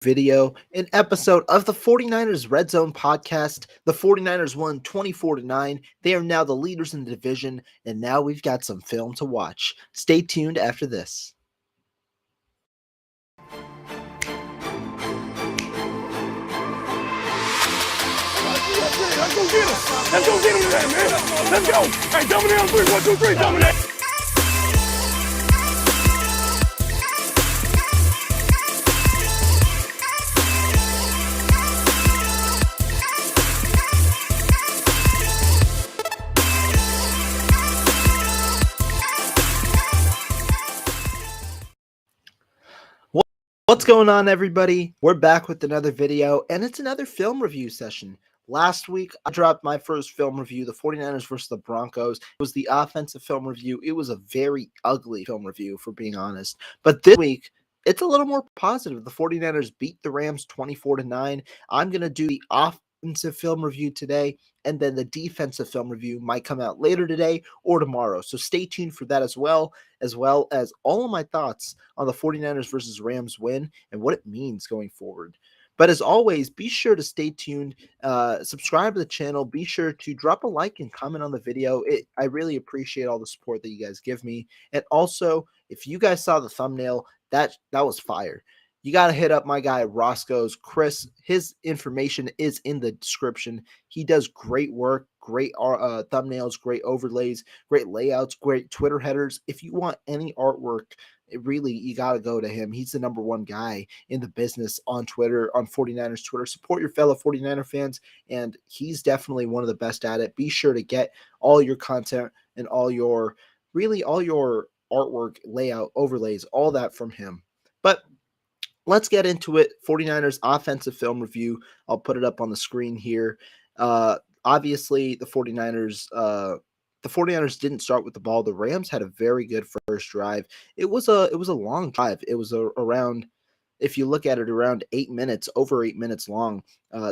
video, an episode of the 49ers RedZone podcast. The 49ers won 24-9. They are now the leaders in the division, and now we've got some film to watch. Stay tuned after this. Let's go get him. Let's go get him today, man. Let's go. Hey, dominate on 3. 1, 2, 3, dominate. What's going on, everybody? We're back with another video, and it's another film review session. Last week, I dropped my first film review, the 49ers versus the Broncos. It was the offensive film review. It was a very ugly film review, for being honest. But this week, it's a little more positive. The 49ers beat the Rams 24-9. I'm going to do the offensive film review today, and then the defensive film review might come out later today or tomorrow. So stay tuned for that as well as all of my thoughts on the 49ers versus Rams win and what it means going forward. But as always, be sure to stay tuned, subscribe to the channel, be sure to drop a like and comment on the video. I really appreciate all the support that you guys give me. And also, if you guys saw the thumbnail, that was fire. You got to hit up my guy Roscoe's Chris. His information is in the description. He does great work, great thumbnails, great overlays, great layouts, great Twitter headers. If you want any artwork, you got to go to him. He's the number one guy in the business on Twitter, on 49ers Twitter. Support your fellow 49er fans, and he's definitely one of the best at it. Be sure to get all your content and all your artwork, layout, overlays, all that from him. But let's get into it. 49ers offensive film review. I'll put it up on the screen here. Obviously, the 49ers didn't start with the ball. The Rams had a very good first drive. It was a long drive. It was around, if you look at it, around 8 minutes, over 8 minutes long.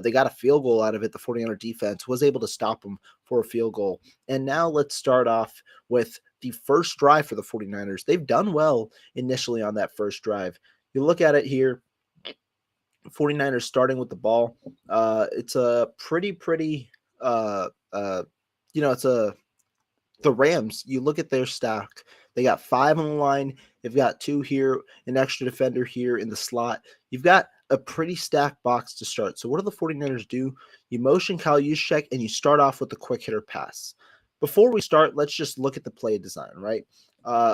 They got a field goal out of it. The 49er defense was able to stop them for a field goal. And now let's start off with the first drive for the 49ers. They've done well initially on that first drive. You look at it here, 49ers starting with the ball. It's a the Rams, you look at their stack. They got 5 on the line. They've got 2 here, an extra defender here in the slot. You've got a pretty stacked box to start. So what do the 49ers do? You motion Kyle Juszczyk, and you start off with the quick hitter pass. Before we start, let's just look at the play design, right?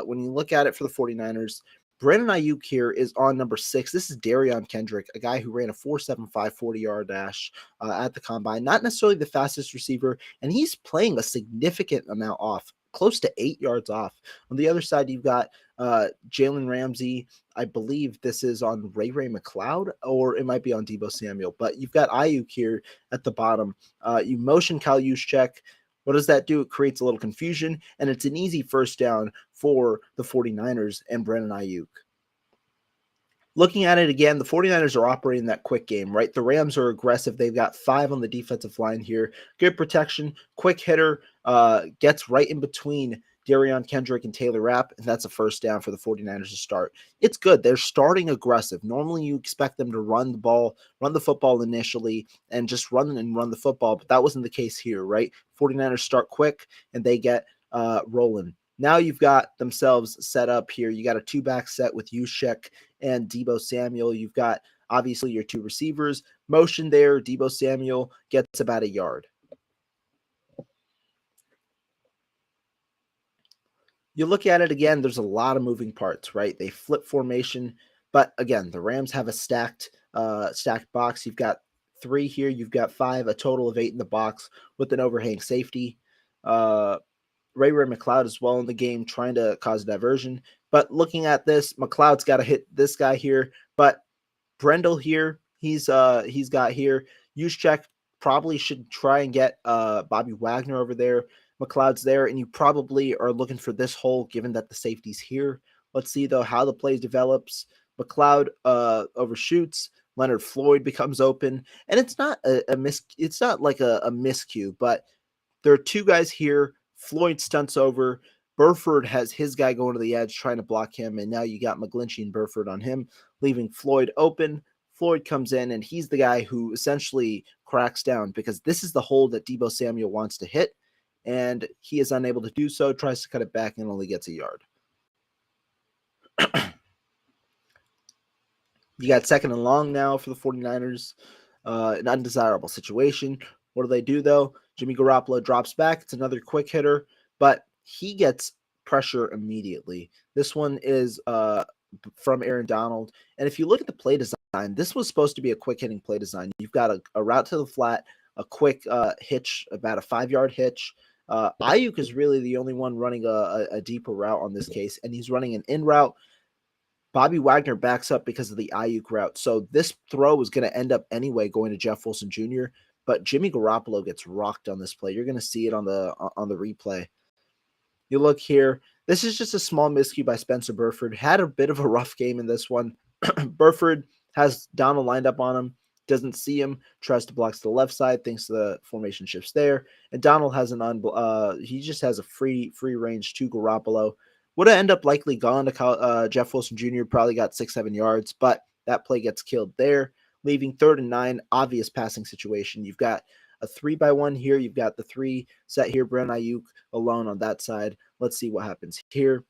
When you look at it for the 49ers, Brandon Ayuk here is on number 6. This is Darion Kendrick, a guy who ran a 4.75 40-yard dash at the combine. Not necessarily the fastest receiver, and he's playing a significant amount off, close to 8 yards off. On the other side, you've got Jalen Ramsey. I believe this is on Ray McLeod, or it might be on Debo Samuel. But you've got Ayuk here at the bottom. You motion Kyle Juszczyk. What does that do? It creates a little confusion, and it's an easy first down for the 49ers and Brandon Ayuk. Looking at it again, the 49ers are operating that quick game, right? The Rams are aggressive. They've got 5 on the defensive line here. Good protection, quick hitter, gets right in between Darion Kendrick and Taylor Rapp, and that's a first down for the 49ers to start. It's good. They're starting aggressive. Normally you expect them to run the football initially and just run the football, but that wasn't the case here, right? 49ers start quick, and they get rolling. Now you've got themselves set up here. You got a 2-back set with Juszczyk and Debo Samuel. You've got, obviously, your 2 receivers. Motion there. Debo Samuel gets about 1 yard. You look at it again, there's a lot of moving parts, right? They flip formation, but again, the Rams have a stacked box. You've got 3 here, you've got 5, a total of 8 in the box with an overhang safety. Ray McLeod as well in the game, trying to cause a diversion. But looking at this, McLeod's got to hit this guy here, but Brendel here, he's got here. Juszczyk probably should try and get Bobby Wagner over there. McLeod's there, and you probably are looking for this hole given that the safety's here. Let's see, though, how the play develops. McLeod overshoots. Leonard Floyd becomes open, and it's not it's not like a miscue, but there are 2 guys here. Floyd stunts over. Burford has his guy going to the edge trying to block him, and now you got McGlinchey and Burford on him, leaving Floyd open. Floyd comes in, and he's the guy who essentially cracks down because this is the hole that Debo Samuel wants to hit, and he is unable to do so, tries to cut it back, and only gets a yard. You got second and long now for the 49ers. An undesirable situation. What do, though? Jimmy Garoppolo drops back. It's another quick hitter, but he gets pressure immediately. This one is from Aaron Donald. And if you look at the play design, this was supposed to be a quick hitting play design. You've got a route to the flat, a quick hitch, about a 5-yard hitch. Ayuk is really the only one running a deeper route on this case, and he's running an in route. Bobby Wagner backs up because of the Ayuk route. So this throw is going to end up anyway going to Jeff Wilson Jr., but Jimmy Garoppolo gets rocked on this play. You're going to see it on the replay. You look here. This is just a small miscue by Spencer Burford. Had a bit of a rough game in this one. Burford has Donald lined up on him, doesn't see him, tries to block to the left side, thinks the formation shifts there, and Donald has he just has a free range to Garoppolo. Would have ended up likely gone to Jeff Wilson Jr., probably got 6-7 yards, but that play gets killed there, leaving 3rd and 9, obvious passing situation. You've got a 3-by-1 here. You've got the 3 set here, Brandon Ayuk alone on that side. Let's see what happens here.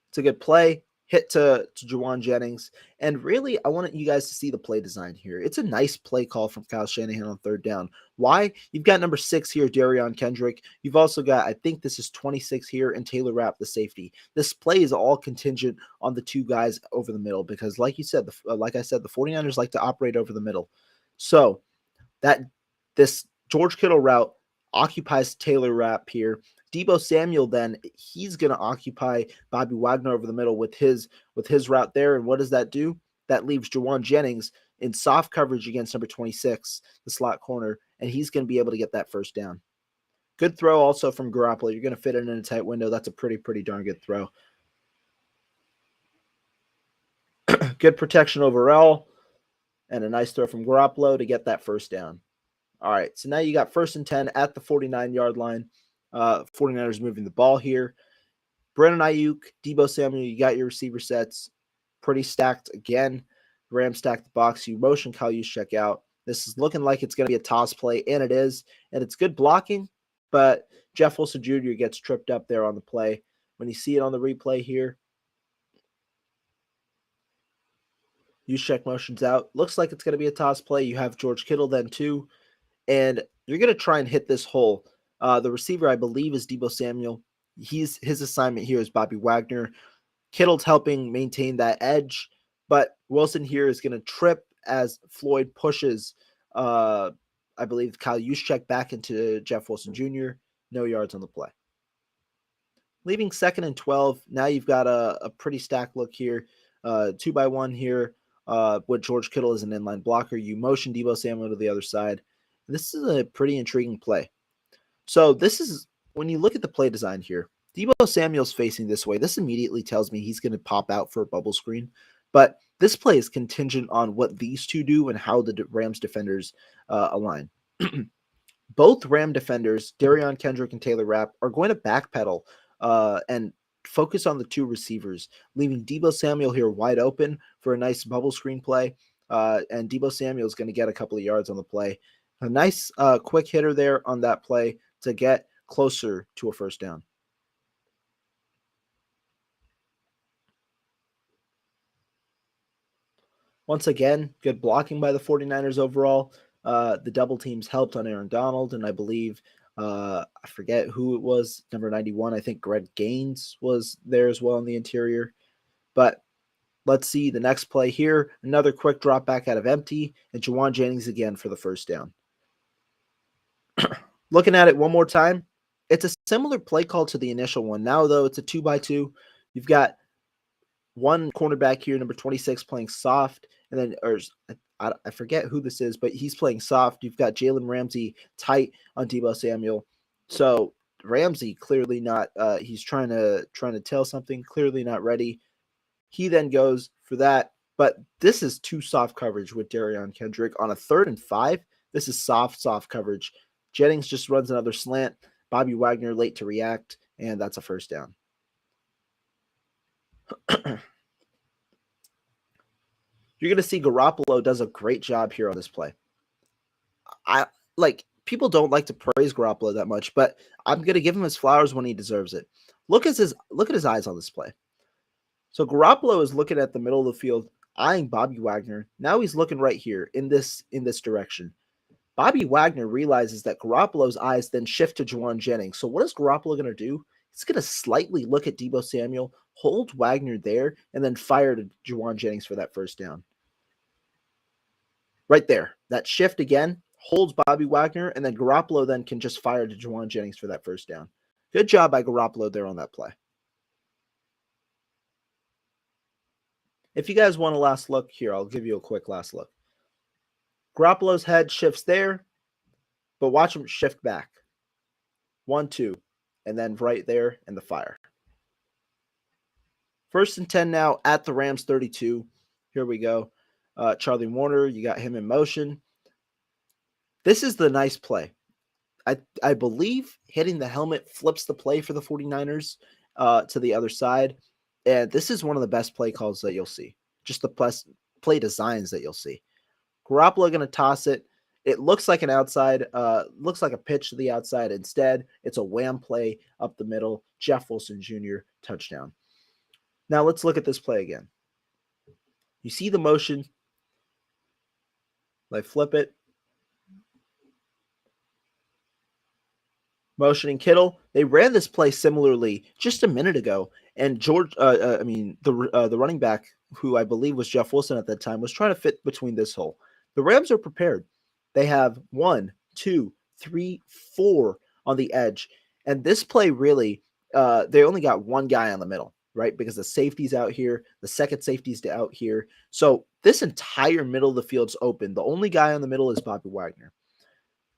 It's a good play. Hit to Juwan Jennings. And really, I want you guys to see the play design here. It's a nice play call from Kyle Shanahan on 3rd down. Why? You've got number 6 here, Darion Kendrick. You've also got, I think this is 26 here, and Taylor Rapp, the safety. This play is all contingent on the 2 guys over the middle because, like I said, the 49ers like to operate over the middle. So this George Kittle route occupies Taylor Rapp here. Debo Samuel, then, he's going to occupy Bobby Wagner over the middle with his route there. And what does that do? That leaves Juwan Jennings in soft coverage against number 26, the slot corner, and he's going to be able to get that 1st down. Good throw also from Garoppolo. You're going to fit it in a tight window. That's a pretty darn good throw. Good protection overall, and a nice throw from Garoppolo to get that 1st down. All right, so now you got 1st and 10 at the 49-yard line. 49ers moving the ball here. Brandon Ayuk, Debo Samuel, you got your receiver sets. Pretty stacked again. Rams stacked the box. You motion Kyle Juszczyk out. This is looking like it's going to be a toss play, and it is. And it's good blocking, but Jeff Wilson Jr. gets tripped up there on the play. When you see it on the replay here, Juszczyk motions out. Looks like it's going to be a toss play. You have George Kittle then too, and you're going to try and hit this hole. The receiver, I believe, is Debo Samuel. His assignment here is Bobby Wagner. Kittle's helping maintain that edge, but Wilson here is going to trip as Floyd pushes, I believe, Kyle Juszczyk back into Jeff Wilson Jr. No yards on the play. Leaving 2nd and 12. Now you've got a pretty stacked look here. 2-by-1 here with George Kittle as an inline blocker. You motion Debo Samuel to the other side. This is a pretty intriguing play. So this is, when you look at the play design here, Debo Samuel's facing this way. This immediately tells me he's going to pop out for a bubble screen. But this play is contingent on what these 2 do and how the Rams defenders align. Both Ram defenders, Darion Kendrick and Taylor Rapp, are going to backpedal and focus on the 2 receivers, leaving Debo Samuel here wide open for a nice bubble screen play. And Debo Samuel is going to get a couple of yards on the play. A nice quick hitter there on that play to get closer to a 1st down. Once again, good blocking by the 49ers overall. The double teams helped on Aaron Donald, and I believe, I forget who it was, number 91. I think Greg Gaines was there as well in the interior. But let's see the next play here. Another quick drop back out of empty, and Juwan Jennings again for the 1st down. Looking at it one more time, it's a similar play call to the initial one. Now, though, it's a 2-by-2. You've got one cornerback here, number 26, playing soft, and then I forget who this is, but he's playing soft. You've got Jalen Ramsey tight on Debo Samuel. So Ramsey clearly not. He's trying to tell something. Clearly not ready. He then goes for that, but this is too soft coverage with Darion Kendrick on a 3rd and 5. This is soft coverage. Jennings just runs another slant. Bobby Wagner late to react, and that's a 1st down. You're going to see Garoppolo does a great job here on this play. People don't like to praise Garoppolo that much, but I'm going to give him his flowers when he deserves it. Look at his eyes on this play. So Garoppolo is looking at the middle of the field, eyeing Bobby Wagner. Now he's looking right here in this direction. Bobby Wagner realizes that Garoppolo's eyes then shift to Juwan Jennings. So what is Garoppolo going to do? He's going to slightly look at Debo Samuel, hold Wagner there, and then fire to Juwan Jennings for that first down. Right there. That shift again holds Bobby Wagner, and then Garoppolo then can just fire to Juwan Jennings for that first down. Good job by Garoppolo there on that play. If you guys want a last look here, I'll give you a quick last look. Garoppolo's head shifts there, but watch him shift back. 1, 2, and then right there in the fire. 1st and 10 now at the Rams 32. Here we go. Charlie Warner, you got him in motion. This is the nice play. I believe hitting the helmet flips the play for the 49ers to the other side. And this is one of the best play calls that you'll see. Just the play designs that you'll see. Garoppolo going to toss it. It looks like an outside, looks like a pitch to the outside. Instead, it's a wham play up the middle. Jeff Wilson Jr. touchdown. Now let's look at this play again. You see the motion. They flip it. Motioning Kittle. They ran this play similarly just a minute ago, and the running back, who I believe was Jeff Wilson at that time, was trying to fit between this hole. The Rams are prepared. They have 1, 2, 3, 4 on the edge, and this play really, they only got one guy on the middle, right? Because the safety's out here, the second safety's out here. So this entire middle of the field's open. The only guy on the middle is Bobby Wagner.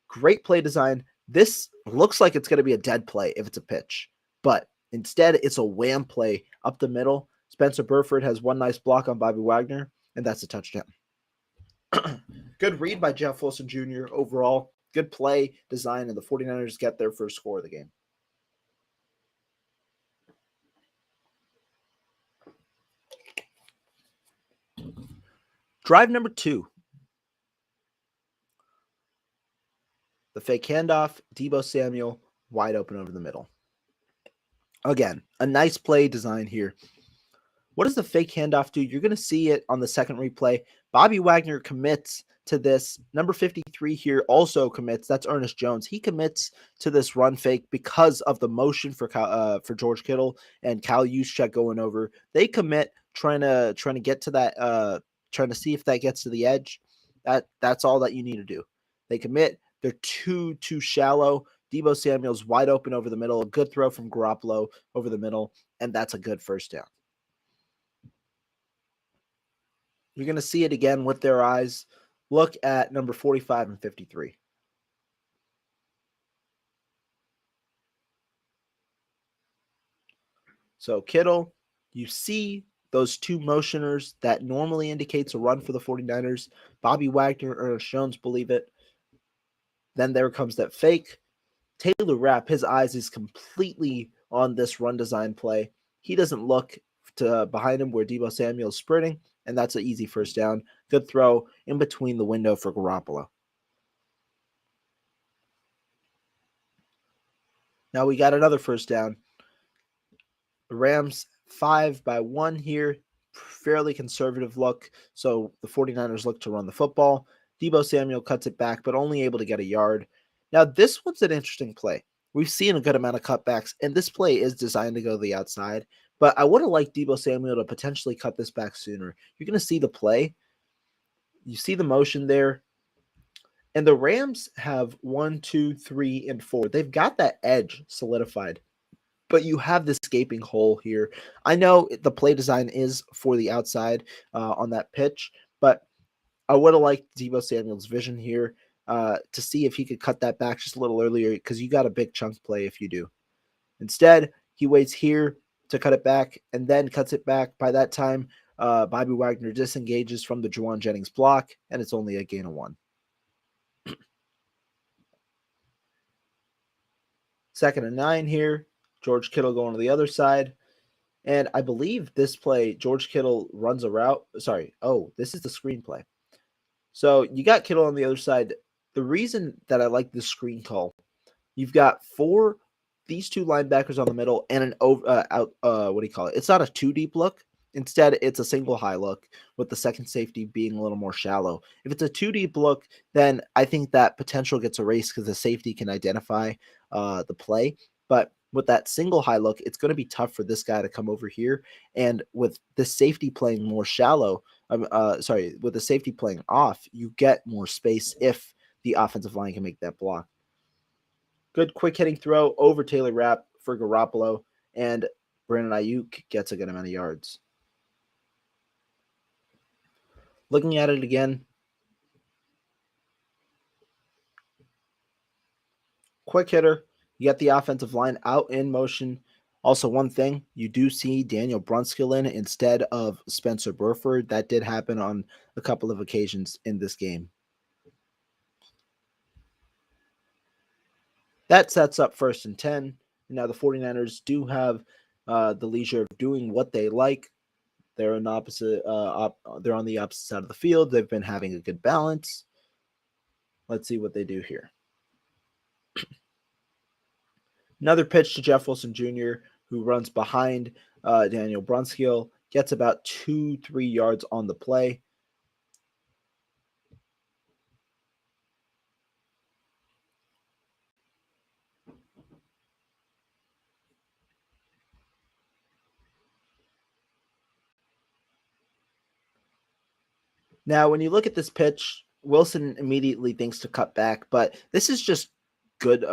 Great play design. This looks like it's going to be a dead play if it's a pitch, but instead it's a wham play up the middle. Spencer Burford has one nice block on Bobby Wagner, and that's a touchdown. Good read by Jeff Wilson Jr. overall. Good play design, and the 49ers get their first score of the game. Drive number 2. The fake handoff, Debo Samuel, wide open over the middle. Again, a nice play design here. What does the fake handoff do? You're going to see it on the second replay. Bobby Wagner commits to this. Number 53 here also commits. That's Ernest Jones. He commits to this run fake because of the motion for George Kittle and Kyle Juszczyk going over. They commit trying to get to that, trying to see if that gets to the edge. That's all that you need to do. They commit. They're too shallow. Debo Samuel's wide open over the middle. A good throw from Garoppolo over the middle, and that's a good first down. You're going to see it again with their eyes. Look at number 45 and 53. So Kittle, you see those two motioners that normally indicates a run for the 49ers. Bobby Wagner or Ernest Jones believe it. Then there comes that fake. Taylor Rapp, his eyes is completely on this run design play. He doesn't look to behind him where Debo Samuel is sprinting, and that's an easy first down. Good throw in between the window for Garoppolo. Now we got another first down. The Rams 5-1 here. Fairly conservative look. So the 49ers look to run the football. Debo Samuel cuts it back, but only able to get a yard. Now, this one's an interesting play. We've seen a good amount of cutbacks, and this play is designed to go to the outside. But I would have liked Debo Samuel to potentially cut this back sooner. You're going to see the play. You see the motion there. And the Rams have 1, 2, 3, and 4. They've got that edge solidified. But you have this gaping hole here. I know the play design is for the outside on that pitch, but I would have liked Debo Samuel's vision here to see if he could cut that back just a little earlier, because you got a big chunk play if you do. Instead, he waits here to cut it back and then cuts it back. By that time, Bobby Wagner disengages from the Juwan Jennings block, and it's only a gain of 1. 2nd and 9 here. George Kittle going to the other side. And I believe this play, George Kittle runs a route. Sorry. Oh, this is the screenplay. So you got Kittle on the other side. The reason that I like this screen call, you've got these two linebackers on the middle and an what do you call it? It's not a too deep look. Instead, it's a single high look with the second safety being a little more shallow. If it's a too deep look, then I think that potential gets erased because the safety can identify the play. But with that single high look, it's going to be tough for this guy to come over here. And with the safety playing more shallow, with the safety playing off, you get more space if the offensive line can make that block. Good quick hitting throw over Taylor Rapp for Garoppolo, and Brandon Ayuk gets a good amount of yards. Looking at it again, quick hitter. You get the offensive line out in motion. Also, one thing, you do see Daniel Brunskill in instead of Spencer Burford. That did happen on a couple of occasions in this game. That sets up 1st and 10. Now the 49ers do have the leisure of doing what they like. They're they're on the opposite side of the field. They've been having a good balance. Let's see what they do here. Another pitch to Jeff Wilson Jr., who runs behind Daniel Brunskill, gets about 2-3 yards on the play. Now, when you look at this pitch, Wilson immediately thinks to cut back, but this is just good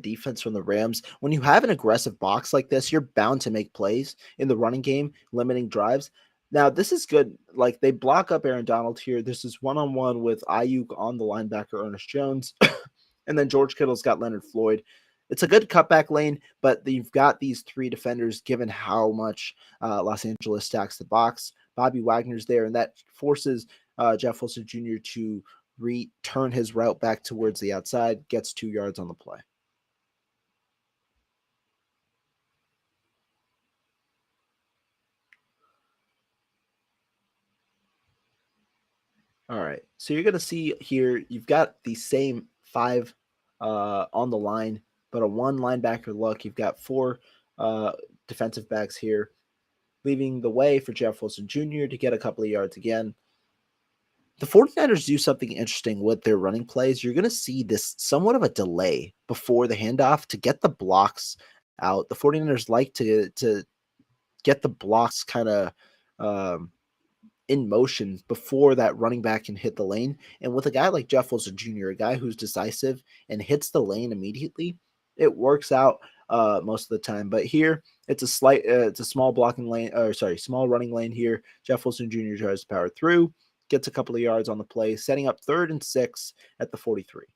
defense from the Rams. When you have an aggressive box like this, you're bound to make plays in the running game, limiting drives. Now, this is good. Like, they block up Aaron Donald here. This is one-on-one with Ayuk on the linebacker, Ernest Jones. And then George Kittle's got Leonard Floyd. It's a good cutback lane, but you've got these three defenders given how much Los Angeles stacks the box. Bobby Wagner's there, and that forces Jeff Wilson Jr. to return his route back towards the outside, gets 2 yards on the play. All right, so you're going to see here, you've got the same 5 on the line, but a 1 linebacker look. You've got 4 defensive backs here, leaving the way for Jeff Wilson Jr. to get a couple of yards again. The 49ers do something interesting with their running plays. You're going to see this somewhat of a delay before the handoff to get the blocks out. The 49ers like to get the blocks kind of in motion before that running back can hit the lane. And with a guy like Jeff Wilson Jr., a guy who's decisive and hits the lane immediately, it works out most of the time. But here, it's a small blocking lane, small running lane here. Jeff Wilson Jr. tries to power through, gets a couple of yards on the play, setting up 3rd and 6 at the 43.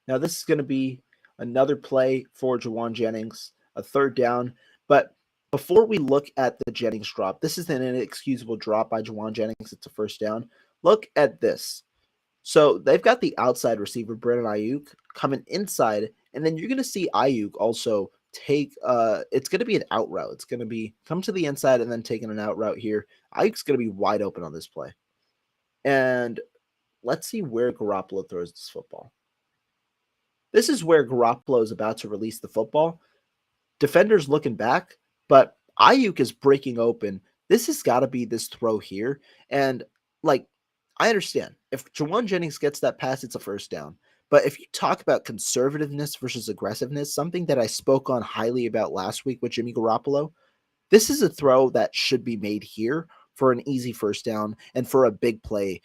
Now, this is going to be another play for Jawan Jennings, a 3rd down. But before we look at the Jennings drop, this is an inexcusable drop by Jawan Jennings. It's a 1st down. Look at this. So they've got the outside receiver, Brandon Ayuk, coming inside, and then you're going to see Ayuk also take it's going to be an out route. It's going to be come to the inside and then taking an out route here. Ayuk's going to be wide open on this play. And let's see where Garoppolo throws this football. This is where Garoppolo is about to release the football. Defender's looking back, but Ayuk is breaking open. This has got to be this throw here. And like, I understand if Jawan Jennings gets that pass, it's a 1st down. But if you talk about conservativeness versus aggressiveness, something that I spoke on highly about last week with Jimmy Garoppolo, this is a throw that should be made here for an easy 1st down and for a big play,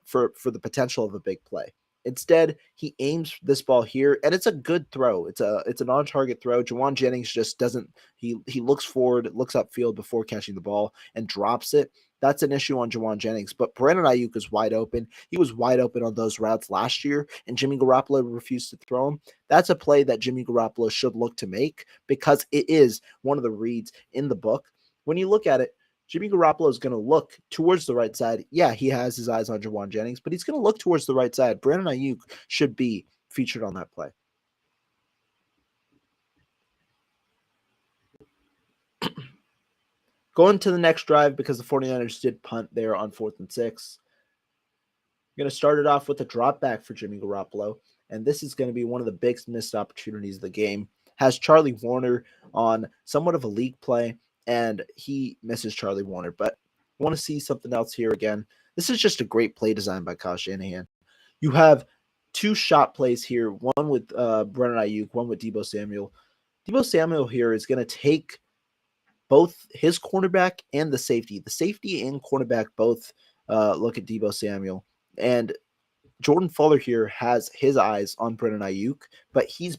for the potential of a big play. Instead, he aims this ball here, and it's a good throw. It's an on-target throw. Jawan Jennings just doesn't. He looks forward, looks upfield before catching the ball, and drops it. That's an issue on Jawan Jennings. But Brandon Ayuk is wide open. He was wide open on those routes last year, and Jimmy Garoppolo refused to throw him. That's a play that Jimmy Garoppolo should look to make because it is one of the reads in the book. When you look at it, Jimmy Garoppolo is going to look towards the right side. Yeah, he has his eyes on Jawan Jennings, but he's going to look towards the right side. Brandon Ayuk should be featured on that play. Going to the next drive, because the 49ers did punt there on 4th and 6. I'm going to start it off with a drop back for Jimmy Garoppolo, and this is going to be one of the biggest missed opportunities of the game. Has Charlie Warner on somewhat of a leak play, and he misses Charlie Warner. But I want to see something else here again. This is just a great play design by Kyle Shanahan. You have 2 shot plays here, one with Brennan Ayuk, one with Debo Samuel. Debo Samuel here is going to take both his cornerback and the safety. The safety and cornerback both look at Debo Samuel. And Jordan Fuller here has his eyes on Brennan Ayuk, but he's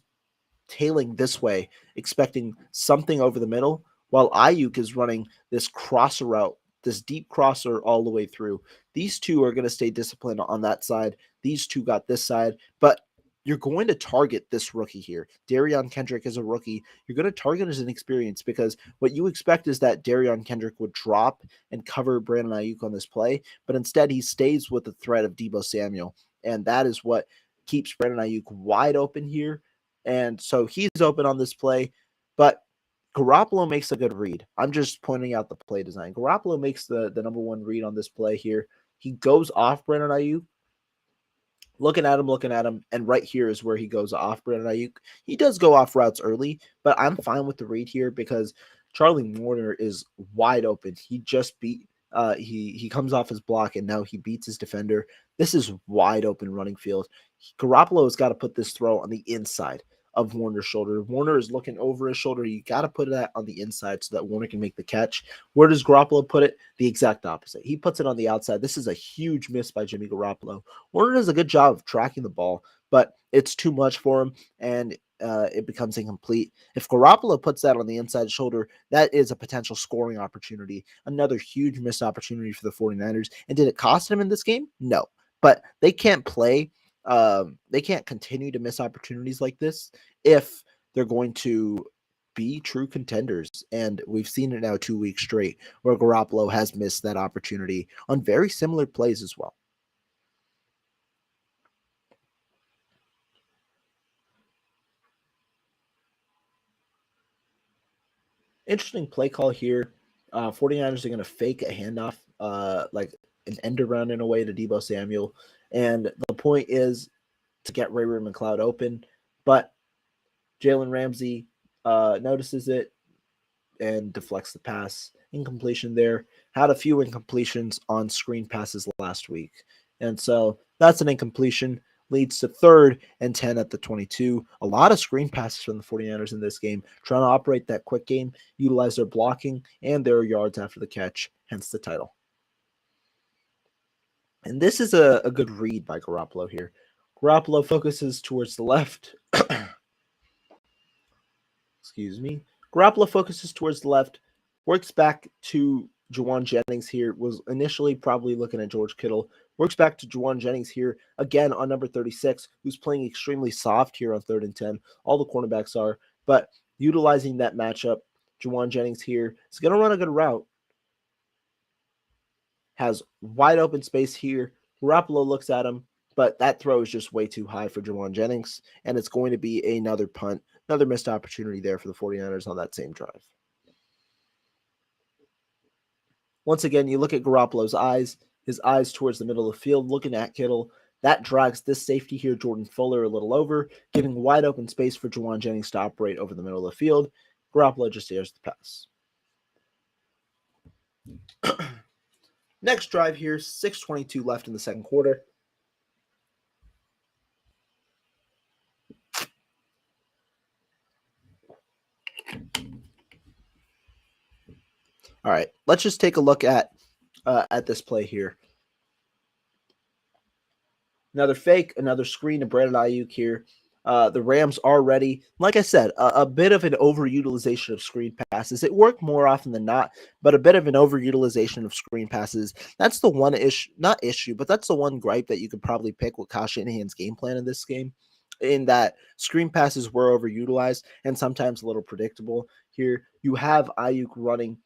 tailing this way, expecting something over the middle, while Ayuk is running this crosser route, this deep crosser all the way through. These two are going to stay disciplined on that side. These two got this side, but you're going to target this rookie here. Darion Kendrick is a rookie. You're going to target as an experience, because what you expect is that Darion Kendrick would drop and cover Brandon Ayuk on this play, but instead he stays with the threat of Debo Samuel, and that is what keeps Brandon Ayuk wide open here. And so he's open on this play, but Garoppolo makes a good read. I'm just pointing out the play design. Garoppolo makes the number one read on this play here. He goes off Brandon Ayuk, looking at him, and right here is where he goes off Brandon Ayuk. He does go off routes early, but I'm fine with the read here because Charlie Warner is wide open. He just beat he comes off his block, and now he beats his defender. This is wide open running field. Garoppolo has got to put this throw on the inside of Warner's shoulder. Warner is looking over his shoulder. You got to put that on the inside so that Warner can make the catch. Where does Garoppolo put it? The exact opposite. He puts it on the outside. This is a huge miss by Jimmy Garoppolo. Warner does a good job of tracking the ball, but it's too much for him, and it becomes incomplete. If Garoppolo puts that on the inside shoulder, that is a potential scoring opportunity. Another huge missed opportunity for the 49ers. And did it cost him in this game? No. But they can't play. They can't continue to miss opportunities like this if they're going to be true contenders. And we've seen it now 2 weeks straight where Garoppolo has missed that opportunity on very similar plays as well. Interesting play call here. 49ers are going to fake a handoff, like an end around in a way to Debo Samuel. And the point is to get Ray McLeod open. But Jalen Ramsey notices it and deflects the pass. Incompletion there. Had a few incompletions on screen passes last week. And so that's an incompletion. Leads to 3rd and 10 at the 22. A lot of screen passes from the 49ers in this game, trying to operate that quick game, utilize their blocking and their yards after the catch, hence the title. And this is a good read by Garoppolo here. Garoppolo focuses towards the left. Excuse me. Garoppolo focuses towards the left, works back to Juwan Jennings here, was initially probably looking at George Kittle, works back to Juwan Jennings here, again on number 36, who's playing extremely soft here on 3rd and 10. All the cornerbacks are, but utilizing that matchup, Juwan Jennings here is going to run a good route. Has wide open space here. Garoppolo looks at him, but that throw is just way too high for Juwan Jennings, and it's going to be another punt, another missed opportunity there for the 49ers on that same drive. Once again, you look at Garoppolo's eyes, his eyes towards the middle of the field, looking at Kittle. That drags this safety here, Jordan Fuller, a little over, giving wide open space for Juwan Jennings to operate over the middle of the field. Garoppolo just airs the pass. Next drive here, 6:22 left in the second quarter. All right, let's just take a look at this play here. Another fake, another screen to Brandon Ayuk here. The Rams are ready. Like I said, a bit of an overutilization of screen passes. It worked more often than not, but a bit of an overutilization of screen passes. That's the one issue, but that's the one gripe that you could probably pick with Kyle Shanahan's game plan in this game, in that screen passes were overutilized and sometimes a little predictable. Here, you have Ayuk running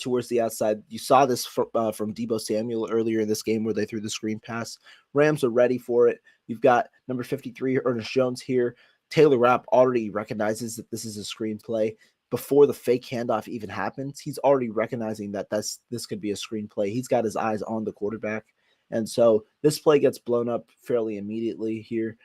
towards the outside. You saw this from Debo Samuel earlier in this game where they threw the screen pass. Rams are ready for it. You've got number 53, Ernest Jones here. Taylor Rapp already recognizes that this is a screen play. Before the fake handoff even happens, he's already recognizing that this could be a screen play. He's got his eyes on the quarterback. And so this play gets blown up fairly immediately here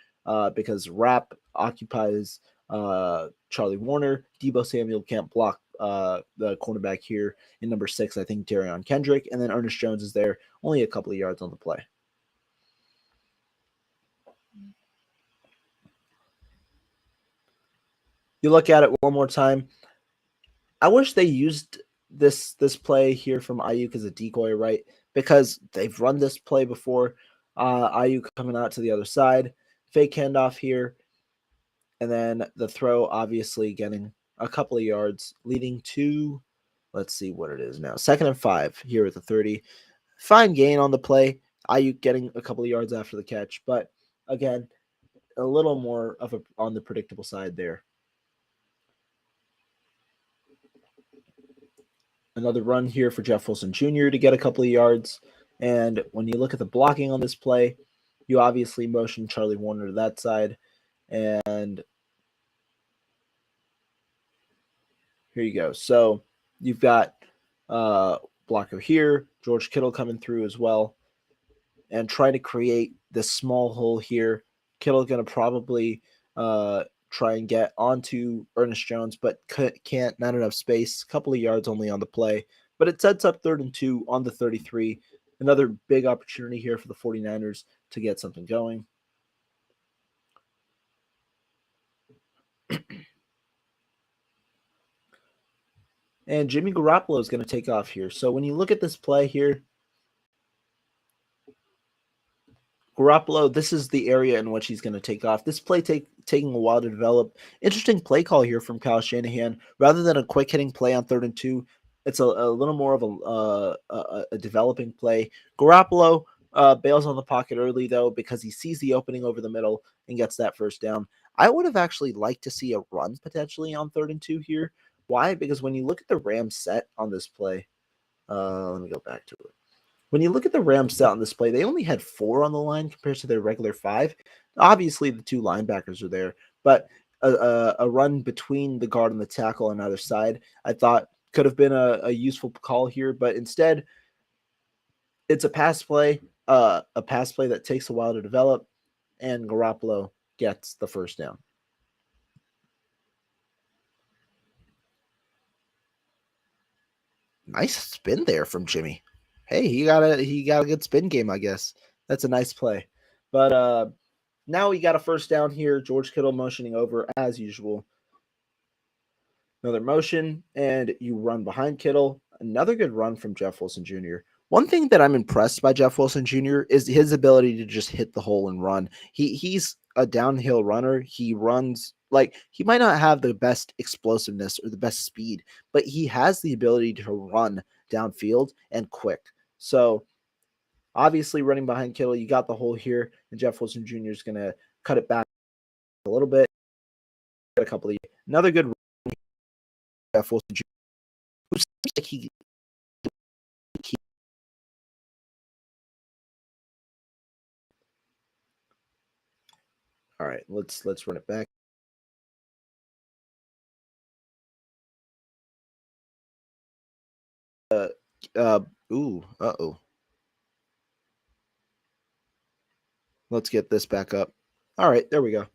because Rapp occupies Charlie Warner. Debo Samuel can't block the cornerback here in number 6, I think Darion Kendrick, and then Ernest Jones is there, only a couple of yards on the play. You look at it one more time. I wish they used this play here from Ayuk as a decoy, right? Because they've run this play before. Ayuk coming out to the other side, fake handoff here, and then the throw obviously getting a couple of yards, leading to, let's see what it is now, 2nd and 5 here at the 30. Fine gain on the play. Ayuk getting a couple of yards after the catch, but again, a little more of a on the predictable side there. Another run here for Jeff Wilson Jr. to get a couple of yards. And when you look at the blocking on this play, you obviously motion Charlie Warner to that side. And here you go. So you've got blocker here, George Kittle coming through as well, and trying to create this small hole here. Kittle going to probably try and get onto Ernest Jones, but can't, not enough space. A couple of yards only on the play, but it sets up 3rd and 2 on the 33. Another big opportunity here for the 49ers to get something going. And Jimmy Garoppolo is going to take off here. So when you look at this play here, Garoppolo, this is the area in which he's going to take off. This play taking a while to develop. Interesting play call here from Kyle Shanahan. Rather than a quick hitting play on 3rd and 2, it's a little more of a developing play. Garoppolo bails on the pocket early, though, because he sees the opening over the middle and gets that 1st down. I would have actually liked to see a run potentially on 3rd and 2 here. Why? Because when you look at the Rams set on this play, let me go back to it. When you look at the Rams set on this play, they only had 4 on the line compared to their regular 5. Obviously, the 2 linebackers are there, but a run between the guard and the tackle on either side, I thought could have been a useful call here, but instead, it's a pass play that takes a while to develop, and Garoppolo gets the 1st down. Nice spin there from Jimmy. Hey, he got a good spin game, I guess. That's a nice play. But now we got a 1st down here. George Kittle motioning over as usual. Another motion, and you run behind Kittle. Another good run from Jeff Wilson Jr. One thing that I'm impressed by Jeff Wilson Jr. is his ability to just hit the hole and run. He's a downhill runner. He runs like he might not have the best explosiveness or the best speed, but he has the ability to run downfield and quick. So obviously running behind Kittle, you got the hole here, and Jeff Wilson Jr. is going to cut it back a little bit. A couple of another good run. Jeff Wilson Jr. Who seems like he all right, let's run it back. Uh-oh. Let's get this back up. All right, there we go.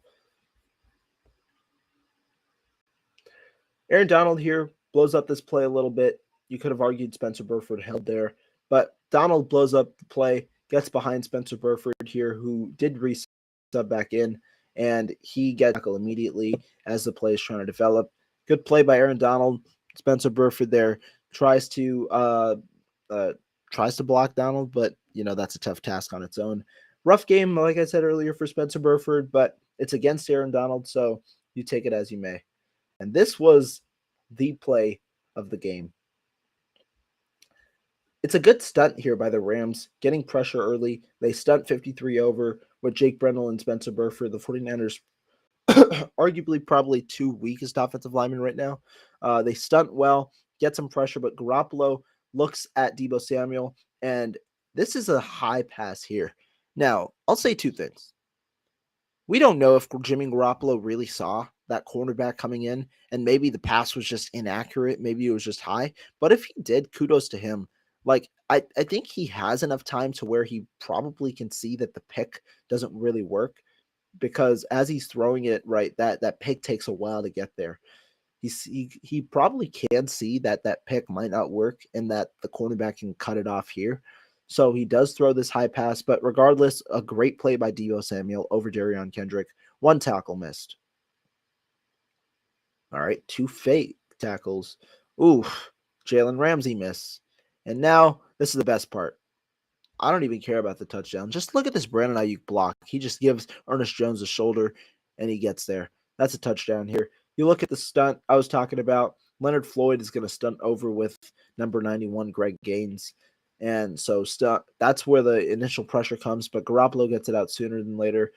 Aaron Donald here blows up this play a little bit. You could have argued Spencer Burford held there, but Donald blows up the play, gets behind Spencer Burford here, who did reset back in, and he gets tackle immediately as the play is trying to develop. Good play by Aaron Donald. Spencer Burford there tries to block Donald, but that's a tough task on its own. Rough game, like I said earlier, for Spencer Burford, but it's against Aaron Donald, so you take it as you may. And this was the play of the game. It's a good stunt here by the Rams, getting pressure early. They stunt 53 over with Jake Brendel and Spencer Burford. The 49ers, arguably probably 2 weakest offensive linemen right now. They stunt well, get some pressure, but Garoppolo looks at Debo Samuel, and this is a high pass here. Now, I'll say two things. We don't know if Jimmy Garoppolo really saw that cornerback coming in, and maybe the pass was just inaccurate. Maybe it was just high. But if he did, kudos to him. Like, I think he has enough time to where he probably can see that the pick doesn't really work, because as he's throwing it, right, that pick takes a while to get there. He probably can see that that pick might not work and that the cornerback can cut it off here. So he does throw this high pass, but regardless, a great play by Debo Samuel over Darion Kendrick. One tackle missed. All right, two fake tackles. Ooh, Jalen Ramsey miss. And now this is the best part. I don't even care about the touchdown. Just look at this Brandon Ayuk block. He just gives Ernest Jones a shoulder, and he gets there. That's a touchdown here. You look at the stunt I was talking about. Leonard Floyd is going to stunt over with number 91, Greg Gaines. And so that's where the initial pressure comes, but Garoppolo gets it out sooner than later.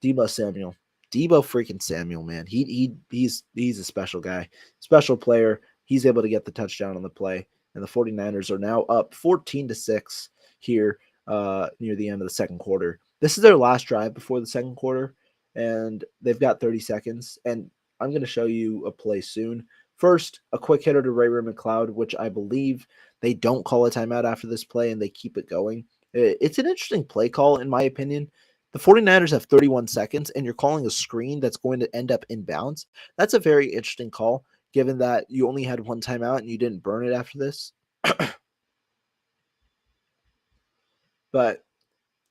Debo Samuel. Debo freaking Samuel, man. He's a special guy. Special player. He's able to get the touchdown on the play. And the 49ers are now up 14-6 here near the end of the second quarter. This is their last drive before the second quarter, and they've got 30 seconds. And I'm going to show you a play soon. First, a quick hitter to Ray McLeod, which I believe they don't call a timeout after this play, and they keep it going. It's an interesting play call, in my opinion. The 49ers have 31 seconds, and you're calling a screen that's going to end up in bounds. That's a very interesting call, given that you only had one timeout and you didn't burn it after this. But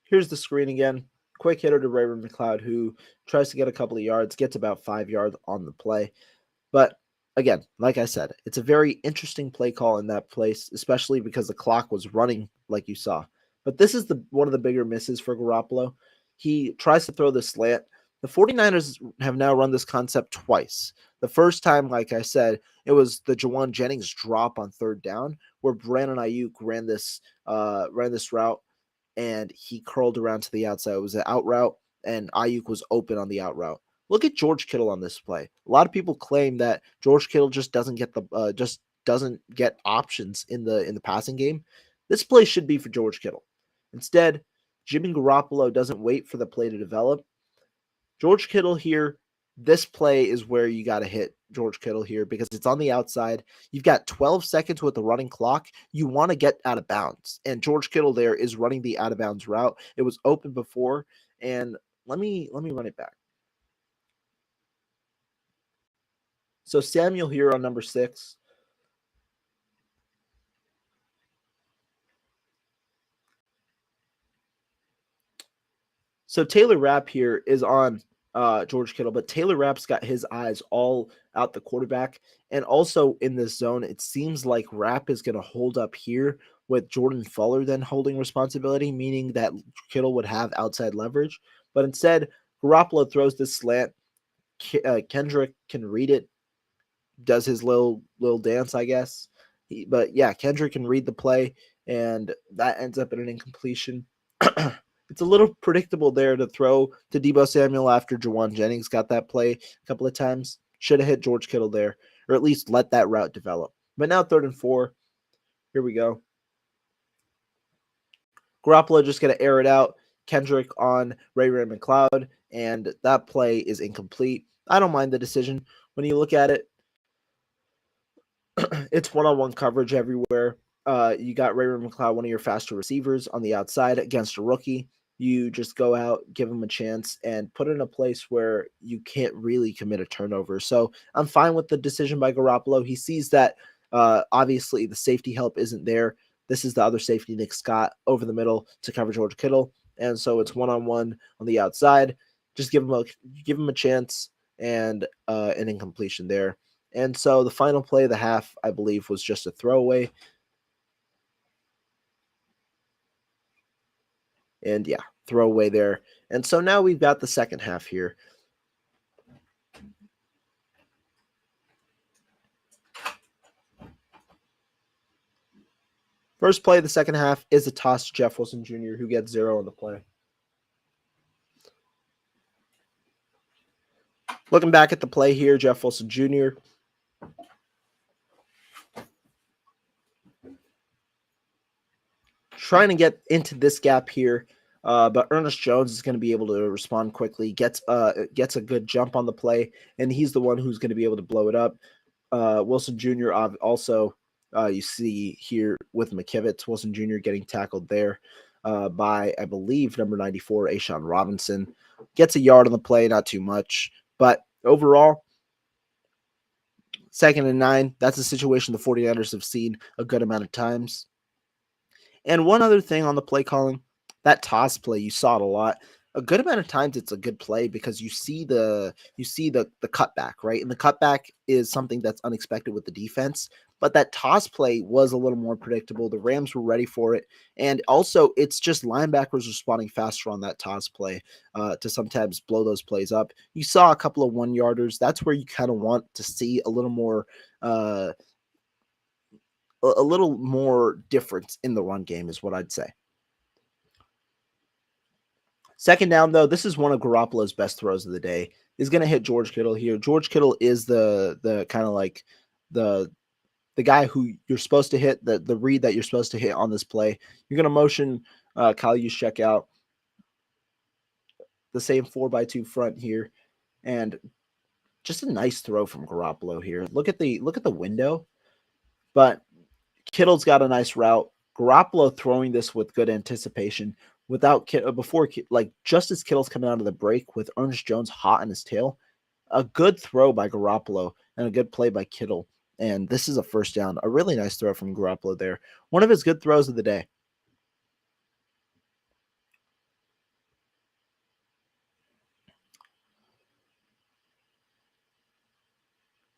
here's the screen again. Quick hitter to Ray McLeod, who tries to get a couple of yards, gets about 5 yards on the play. But again, like I said, it's a very interesting play call in that place, especially because the clock was running like you saw. But this is one of the bigger misses for Garoppolo. He tries to throw the slant. The 49ers have now run this concept twice. The first time, like I said, it was the Jawan Jennings drop on third down, where Brandon Ayuk ran this route, and he curled around to the outside. It was an out route, and Ayuk was open on the out route. Look at George Kittle on this play. A lot of people claim that George Kittle just doesn't get options in the passing game. This play should be for George Kittle. Instead, Jimmy Garoppolo doesn't wait for the play to develop. George Kittle here, this play is where you got to hit George Kittle here because it's on the outside. You've got 12 seconds with the running clock. You want to get out of bounds. And George Kittle there is running the out of bounds route. It was open before. And let me run it back. So Samuel here on number 6. So Taylor Rapp here is on George Kittle, but Taylor Rapp's got his eyes all out the quarterback. And also in this zone, it seems like Rapp is going to hold up here with Jordan Fuller then holding responsibility, meaning that Kittle would have outside leverage. But instead, Garoppolo throws this slant. Kendrick can read it, does his little dance, I guess. But yeah, Kendrick can read the play, and that ends up in an incompletion. It's a little predictable there to throw to Debo Samuel after Jawan Jennings got that play a couple of times. Should have hit George Kittle there, or at least let that route develop. But now 3rd and 4. Here we go. Garoppolo just going to air it out. Kendrick on Ray McLeod, and that play is incomplete. I don't mind the decision. When you look at it, it's one-on-one coverage everywhere. You got Ray McLeod, one of your faster receivers, on the outside against a rookie. You just go out, give him a chance, and put it in a place where you can't really commit a turnover. So I'm fine with the decision by Garoppolo. He sees that obviously the safety help isn't there. This is the other safety, Nick Scott, over the middle to cover George Kittle. And so it's one-on-one on the outside. Just give him a chance and an incompletion there. And so the final play of the half, I believe, was just a throwaway. And yeah, throwaway there. And so now we've got the second half here. First play of the second half is a toss to Jeff Wilson Jr., who gets 0 on the play. Looking back at the play here, Jeff Wilson Jr. trying to get into this gap here. But Ernest Jones is going to be able to respond quickly, gets a good jump on the play, and he's the one who's going to be able to blow it up. Wilson Jr. also, you see here with McKivitz, Wilson Jr. getting tackled there by, I believe, number 94, Ashawn Robinson. Gets a yard on the play, not too much. But overall, 2nd and 9, that's a situation the 49ers have seen a good amount of times. And one other thing on the play calling, that toss play, you saw it a lot. A good amount of times it's a good play because you see the cutback, right? And the cutback is something that's unexpected with the defense. But that toss play was a little more predictable. The Rams were ready for it. And also, it's just linebackers responding faster on that toss play to sometimes blow those plays up. You saw a couple of 1-yarders. That's where you kind of want to see a little more difference in the run game is what I'd say. 2nd down, though, this is one of Garoppolo's best throws of the day. He's going to hit George Kittle here. George Kittle is the kind of like the guy who you're supposed to hit, the read that you're supposed to hit on this play. You're going to motion Kyle Juszczyk out. The same 4x2 front here. And just a nice throw from Garoppolo here. Look at the window. But Kittle's got a nice route. Garoppolo throwing this with good anticipation just as Kittle's coming out of the break with Ernest Jones hot on his tail. A good throw by Garoppolo and a good play by Kittle. And this is a 1st down. A really nice throw from Garoppolo there. One of his good throws of the day.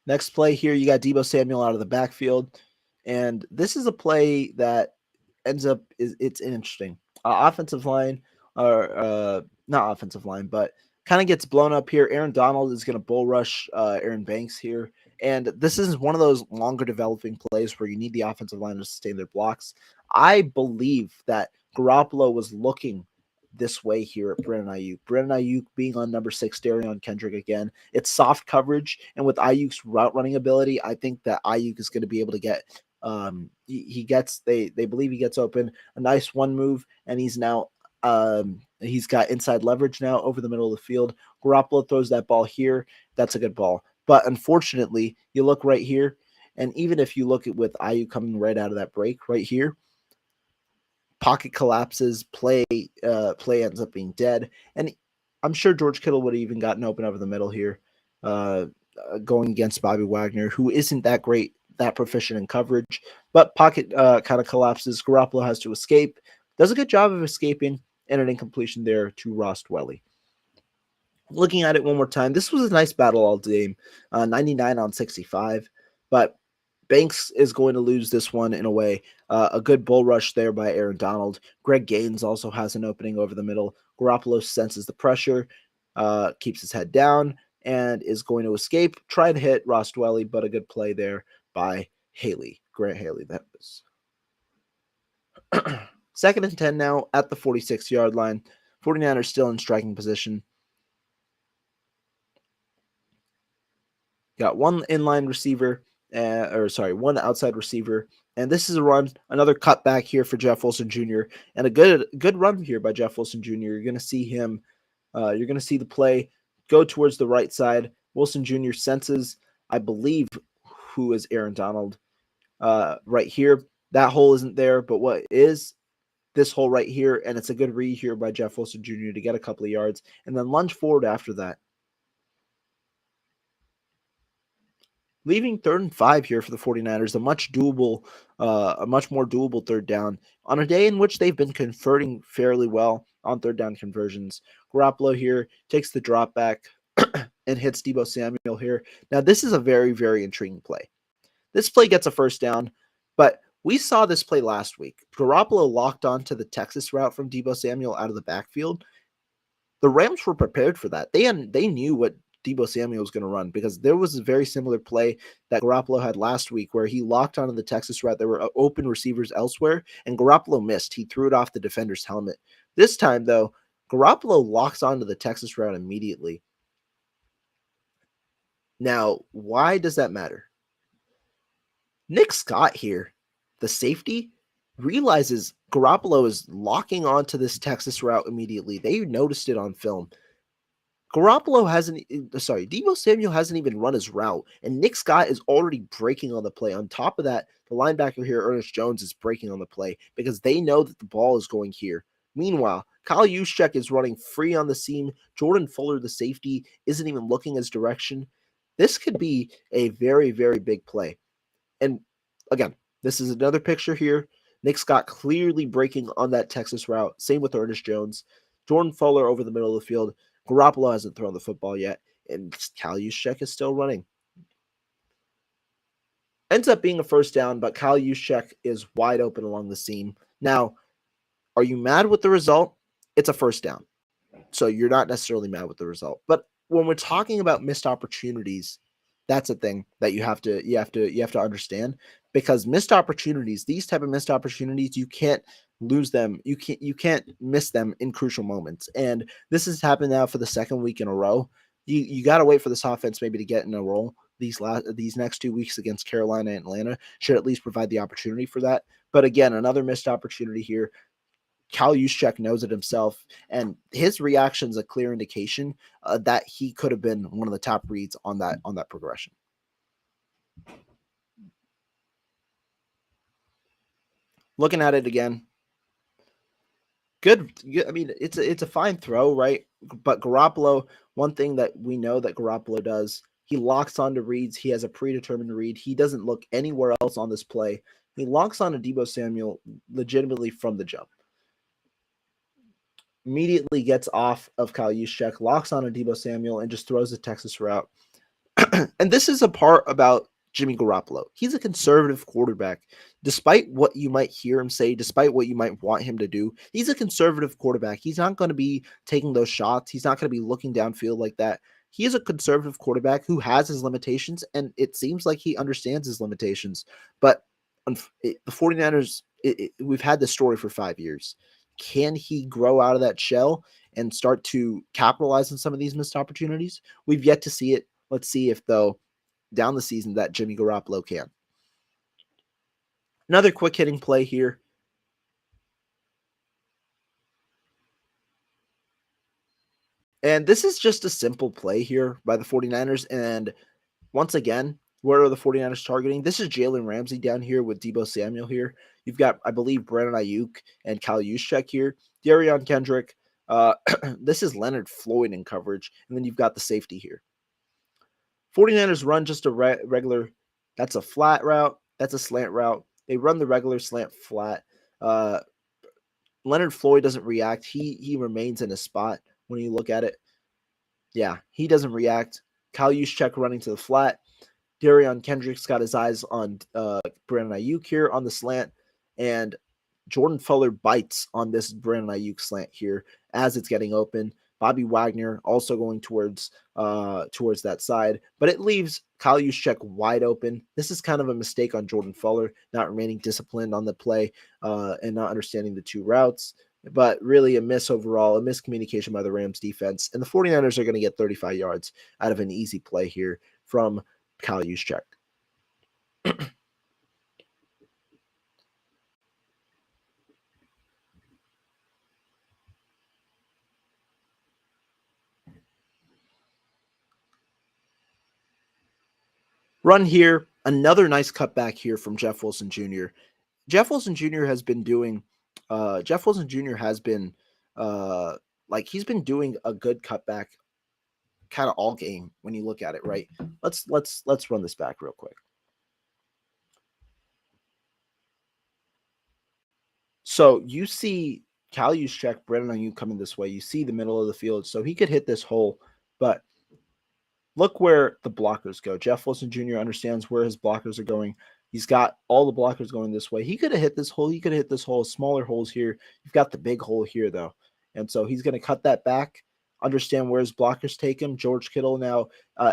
Next play here, you got Debo Samuel out of the backfield. And this is a play that it's interesting. Offensive line, or not offensive line, but kind of gets blown up here. Aaron Donald is going to bull rush Aaron Banks here. And this is one of those longer developing plays where you need the offensive line to sustain their blocks. I believe that Garoppolo was looking this way here at Brandon Ayuk. Brandon Ayuk being on number 6, Darion Kendrick again. It's soft coverage, and with Ayuk's route running ability, I think that Ayuk is going to be able to get they believe he gets open, a nice one move, and he's now he's got inside leverage now over the middle of the field. Garoppolo throws that ball here. That's a good ball. But unfortunately, you look right here, and even if you look at with Ayuk coming right out of that break right here, pocket collapses, play ends up being dead. And I'm sure George Kittle would have even gotten open over the middle here, going against Bobby Wagner, who isn't that great, that proficient in coverage. But pocket kind of collapses. Garoppolo has to escape. Does a good job of escaping, and an incompletion there to Ross Dwelly. Looking at it one more time, this was a nice battle all game, 99 on 65. But Banks is going to lose this one in a way. A good bull rush there by Aaron Donald. Greg Gaines also has an opening over the middle. Garoppolo senses the pressure, keeps his head down, and is going to escape. Try to hit Ross Dwelly, but a good play there by Grant Haley. That was 2nd and 10 now at the 46-yard line. 49ers still in striking position. Got one inline receiver, one outside receiver. And this is a run, another cutback here for Jeff Wilson Jr. And a good run here by Jeff Wilson Jr. You're going to see him, you're going to see the play go towards the right side. Wilson Jr. senses, I believe, who is Aaron Donald right here. That hole isn't there, but what is this hole right here? And it's a good read here by Jeff Wilson Jr. to get a couple of yards and then lunge forward after that. Leaving 3rd and 5 here for the 49ers, a much more doable 3rd down on a day in which they've been converting fairly well on 3rd down conversions. Garoppolo here takes the drop back and hits Debo Samuel here. Now, this is a very, very intriguing play. This play gets a 1st down, but we saw this play last week. Garoppolo locked onto the Texas route from Debo Samuel out of the backfield. The Rams were prepared for that. They knew what Debo Samuel was going to run because there was a very similar play that Garoppolo had last week where he locked onto the Texas route. There were open receivers elsewhere, and Garoppolo missed. He threw it off the defender's helmet. This time, though, Garoppolo locks onto the Texas route immediately. Now, why does that matter? Nick Scott here, the safety, realizes Garoppolo is locking onto this Texas route immediately. They noticed it on film. Debo Samuel hasn't even run his route, and Nick Scott is already breaking on the play. On top of that, the linebacker here, Ernest Jones, is breaking on the play because they know that the ball is going here. Meanwhile, Kyle Juszczyk is running free on the seam. Jordan Fuller, the safety, isn't even looking his direction. This could be a very, very big play. And again, this is another picture here. Nick Scott clearly breaking on that Texas route. Same with Ernest Jones. Jordan Fuller over the middle of the field. Garoppolo hasn't thrown the football yet, and Kyle Juszczyk is still running. Ends up being a first down, but Kyle Juszczyk is wide open along the seam. Now, are you mad with the result? It's a first down, so you're not necessarily mad with the result. But when we're talking about missed opportunities, that's a thing that you have to understand, because missed opportunities, these type of missed opportunities, you can't lose them. You can't miss them in crucial moments. And this has happened now for the second week in a row. You got to wait for this offense maybe to get in a roll. These next 2 weeks against Carolina and Atlanta should at least provide the opportunity for that. But again, another missed opportunity here. Kyle Juszczyk knows it himself, and his reaction is a clear indication that he could have been one of the top reads on that progression. Looking at it again, good. I mean, it's a fine throw, right? But Garoppolo, one thing that we know that Garoppolo does, he locks onto reads. He has a predetermined read. He doesn't look anywhere else on this play. He locks onto Debo Samuel legitimately from the jump. Immediately gets off of Kyle Juszczyk, locks on a Debo Samuel, and just throws the Texas route. And this is a part about Jimmy Garoppolo. He's a conservative quarterback. Despite what you might hear him say, despite what you might want him to do, he's a conservative quarterback. He's not going to be taking those shots. He's not going to be looking downfield like that. He is a conservative quarterback who has his limitations, and it seems like he understands his limitations. But the 49ers, we've had this story for 5 years. Can he grow out of that shell and start to capitalize on some of these missed opportunities? We've yet to see it. Let's see if, though, down the season that Jimmy Garoppolo can. Another quick hitting play here. And this is just a simple play here by the 49ers. And once again, where are the 49ers targeting? This is Jalen Ramsey down here with Debo Samuel here. You've got, I believe, Brandon Ayuk and Kyle Juszczyk here. Darion Kendrick. This is Leonard Floyd in coverage. And then you've got the safety here. 49ers run just a regular. That's a flat route. That's a slant route. They run the regular slant flat. Leonard Floyd doesn't react. He remains in his spot when you look at it. Yeah, he doesn't react. Kyle Juszczyk running to the flat. Darion Kendrick's got his eyes on Brandon Ayuk here on the slant, and Jordan Fuller bites on this Brandon Ayuk slant here as it's getting open. Bobby Wagner also going towards that side, but it leaves Kyle Juszczyk wide open. This is kind of a mistake on Jordan Fuller, not remaining disciplined on the play and not understanding the two routes, but really a miss overall, a miscommunication by the Rams defense. And the 49ers are going to get 35 yards out of an easy play here from Kyle Juszczyk. Run here, another nice cutback here from Jeff Wilson Jr. Jeff Wilson Jr. has been doing he's been doing a good cutback kind of all game when you look at it, right? Let's run this back real quick. So you see Kyle Juszczyk, Brandon Ayuk coming this way. You see the middle of the field, so he could hit this hole, but look where the blockers go. Jeff Wilson Jr. understands where his blockers are going. He's got all the blockers going this way. He could have hit this hole. He could have hit this hole. Smaller holes here. You've got the big hole here, though. And so he's going to cut that back, understand where his blockers take him. George Kittle now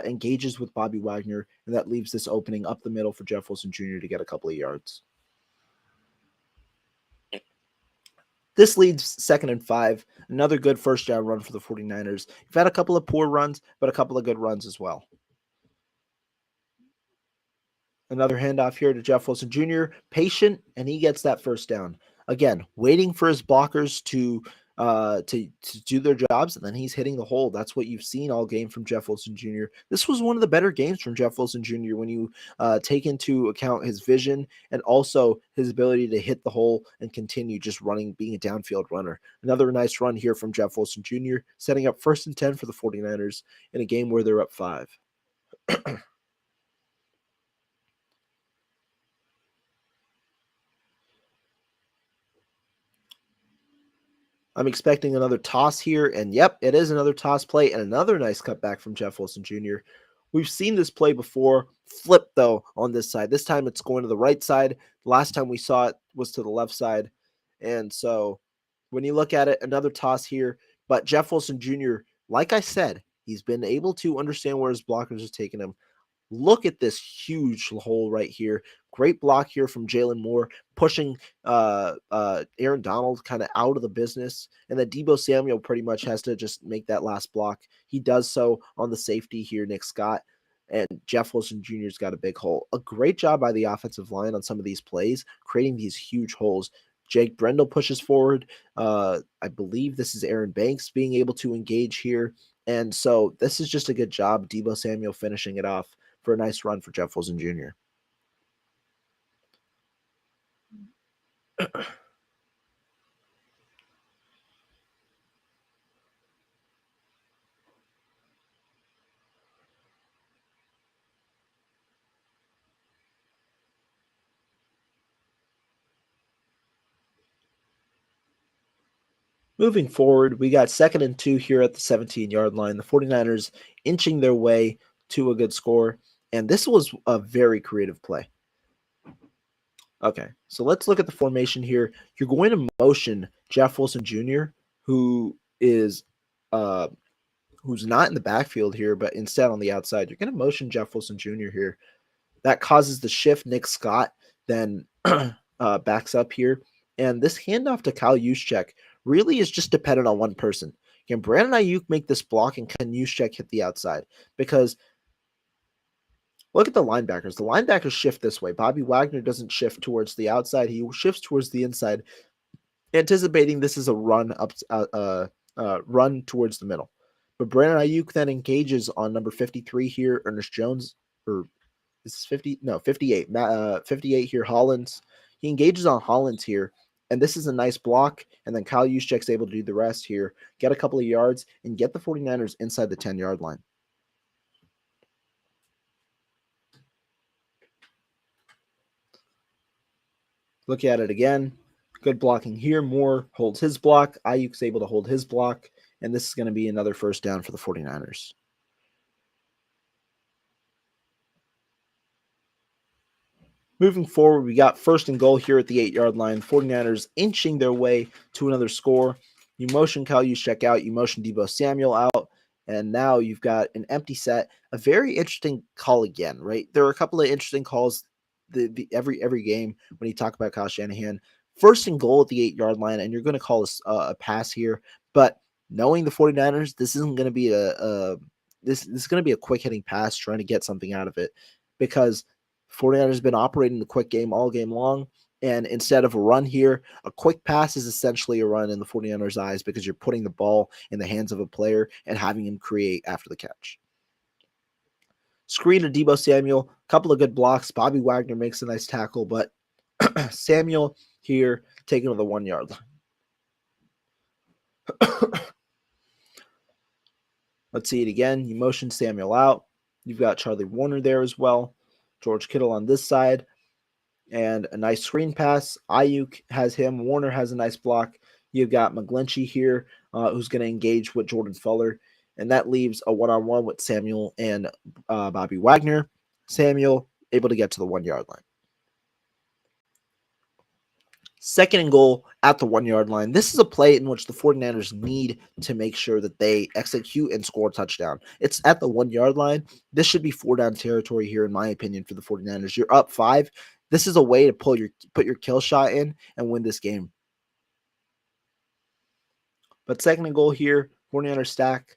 engages with Bobby Wagner, and that leaves this opening up the middle for Jeff Wilson Jr. to get a couple of yards. This leads 2nd and 5. Another good first down run for the 49ers. You've had a couple of poor runs, but a couple of good runs as well. Another handoff here to Jeff Wilson Jr. Patient, and he gets that first down. Again, waiting for his blockers to do their jobs, and then he's hitting the hole. That's what you've seen all game from Jeff Wilson Jr. This was one of the better games from Jeff Wilson Jr. when you take into account his vision and also his ability to hit the hole and continue just running, being a downfield runner. Another nice run here from Jeff Wilson Jr., setting up 1st and 10 for the 49ers in a game where they're up 5. I'm expecting another toss here, and yep, it is another toss play and another nice cutback from Jeff Wilson Jr. We've seen this play before. Flip, though, on this side. This time it's going to the right side. Last time we saw it was to the left side. And so when you look at it, another toss here. But Jeff Wilson Jr., like I said, he's been able to understand where his blockers are taking him. Look at this huge hole right here. Great block here from Jalen Moore, pushing Aaron Donald kind of out of the business. And then Debo Samuel pretty much has to just make that last block. He does so on the safety here, Nick Scott. And Jeff Wilson Jr.'s got a big hole. A great job by the offensive line on some of these plays, creating these huge holes. Jake Brendel pushes forward. I believe this is Aaron Banks being able to engage here. And so this is just a good job. Debo Samuel finishing it off for a nice run for Jeff Wilson Jr. Moving forward, we got 2nd and 2 here at the 17-yard line. The 49ers inching their way to a good score. And this was a very creative play. Okay, so let's look at the formation here. You're going to motion Jeff Wilson Jr., who is who's not in the backfield here, but instead on the outside. You're going to motion Jeff Wilson Jr. here. That causes the shift. Nick Scott then backs up here. And this handoff to Kyle Juszczyk really is just dependent on one person. Can Brandon Ayuk make this block, and can Juszczyk hit the outside? Because look at the linebackers. The linebackers shift this way. Bobby Wagner doesn't shift towards the outside. He shifts towards the inside, anticipating this is a run run towards the middle. But Brandon Ayuk then engages on number 53 here, Ernest Jones, or this is 50? No, 58. 58 here, Hollins. He engages on Hollins here, and this is a nice block, and then Kyle Juszczyk's able to do the rest here, get a couple of yards, and get the 49ers inside the 10-yard line. Look at it again. Good blocking here. Moore holds his block. Ayuk's able to hold his block, and this is going to be another first down for the 49ers. Moving forward, we got 1st and goal here at the 8-yard line. 49ers inching their way to another score. You motion Kyle Juszczyk out. You motion Debo Samuel out. And now you've got an empty set. A very interesting call again, right? There are a couple of interesting calls every game when you talk about Kyle Shanahan. 1st and goal at the 8-yard line, and you're going to call a pass here. But knowing the 49ers, this isn't going to be this is going to be a quick hitting pass, trying to get something out of it, because 49ers has been operating the quick game all game long. And instead of a run here, a quick pass is essentially a run in the 49ers' eyes, because you're putting the ball in the hands of a player and having him create after the catch. Screen to Debo Samuel, a couple of good blocks. Bobby Wagner makes a nice tackle, but Samuel here taking to the 1-yard line. Let's see it again. You motion Samuel out. You've got Charlie Warner there as well. George Kittle on this side. And a nice screen pass. Ayuk has him. Warner has a nice block. You've got McGlinchey here, who's going to engage with Jordan Fuller. And that leaves a one-on-one with Samuel and Bobby Wagner. Samuel able to get to the 1-yard line. 2nd and goal at the 1-yard line. This is a play in which the 49ers need to make sure that they execute and score a touchdown. It's at the 1-yard line. This should be 4-down territory here, in my opinion, for the 49ers. You're up 5. This is a way to put your kill shot in and win this game. But 2nd and goal here, 49ers stack.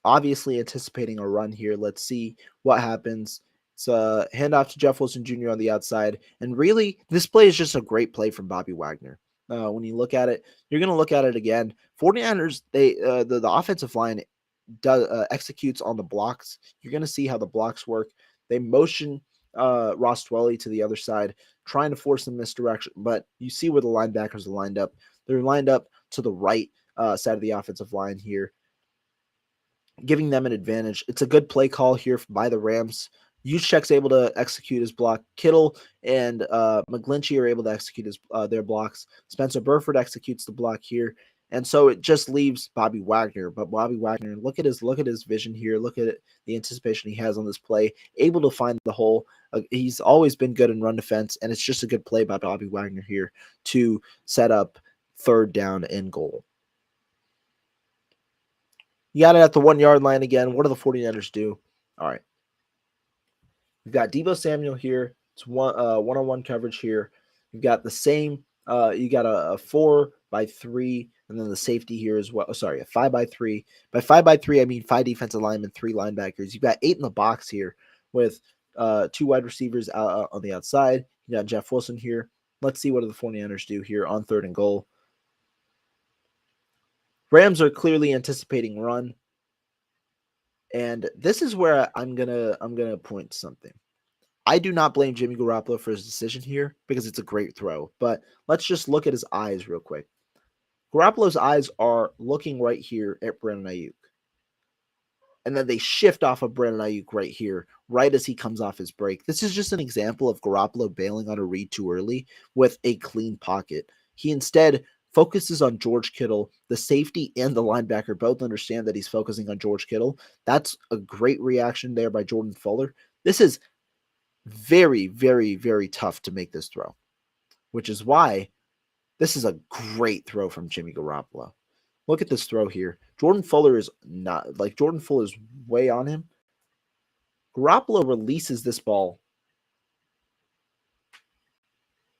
Obviously anticipating a run here. Let's see what happens. It's a handoff to Jeff Wilson Jr. on the outside. And really, this play is just a great play from Bobby Wagner. When you look at it, you're going to look at it again. 49ers, the offensive line executes on the blocks. You're going to see how the blocks work. They motion Ross Dwelley to the other side, trying to force the misdirection. But you see where the linebackers are lined up. They're lined up to the right side of the offensive line here, giving them an advantage. It's a good play call here by the Rams. Juszczyk's able to execute his block. Kittle and McGlinchey are able to execute their blocks. Spencer Burford executes the block here. And so it just leaves Bobby Wagner. But Bobby Wagner, look at his vision here. Look at the anticipation he has on this play. Able to find the hole. He's always been good in run defense, and it's just a good play by Bobby Wagner here to set up 3rd down and goal. You got it at the 1 yard line again. What do the 49ers do? All right. We've got Debo Samuel here. It's one-on-one coverage here. You've got the same. You got a 4-by-3, and then the safety here as well. Sorry, a 5-by-3. By 5-by-3, I mean 5 defensive linemen, 3 linebackers. You've got 8 in the box here with 2 wide receivers on the outside. You got Jeff Wilson here. Let's see what do the 49ers do here on 3rd and goal. Rams are clearly anticipating run. And this is where I'm gonna point to something. I do not blame Jimmy Garoppolo for his decision here because it's a great throw. But let's just look at his eyes real quick. Garoppolo's eyes are looking right here at Brandon Ayuk. And then they shift off of Brandon Ayuk right here, right as he comes off his break. This is just an example of Garoppolo bailing on a read too early with a clean pocket. He instead focuses on George Kittle. The safety and the linebacker both understand that he's focusing on George Kittle. That's a great reaction there by Jordan Fuller. This is very, very, very tough to make this throw, which is why this is a great throw from Jimmy Garoppolo. Look at this throw here. Jordan Fuller is way on him. Garoppolo releases this ball.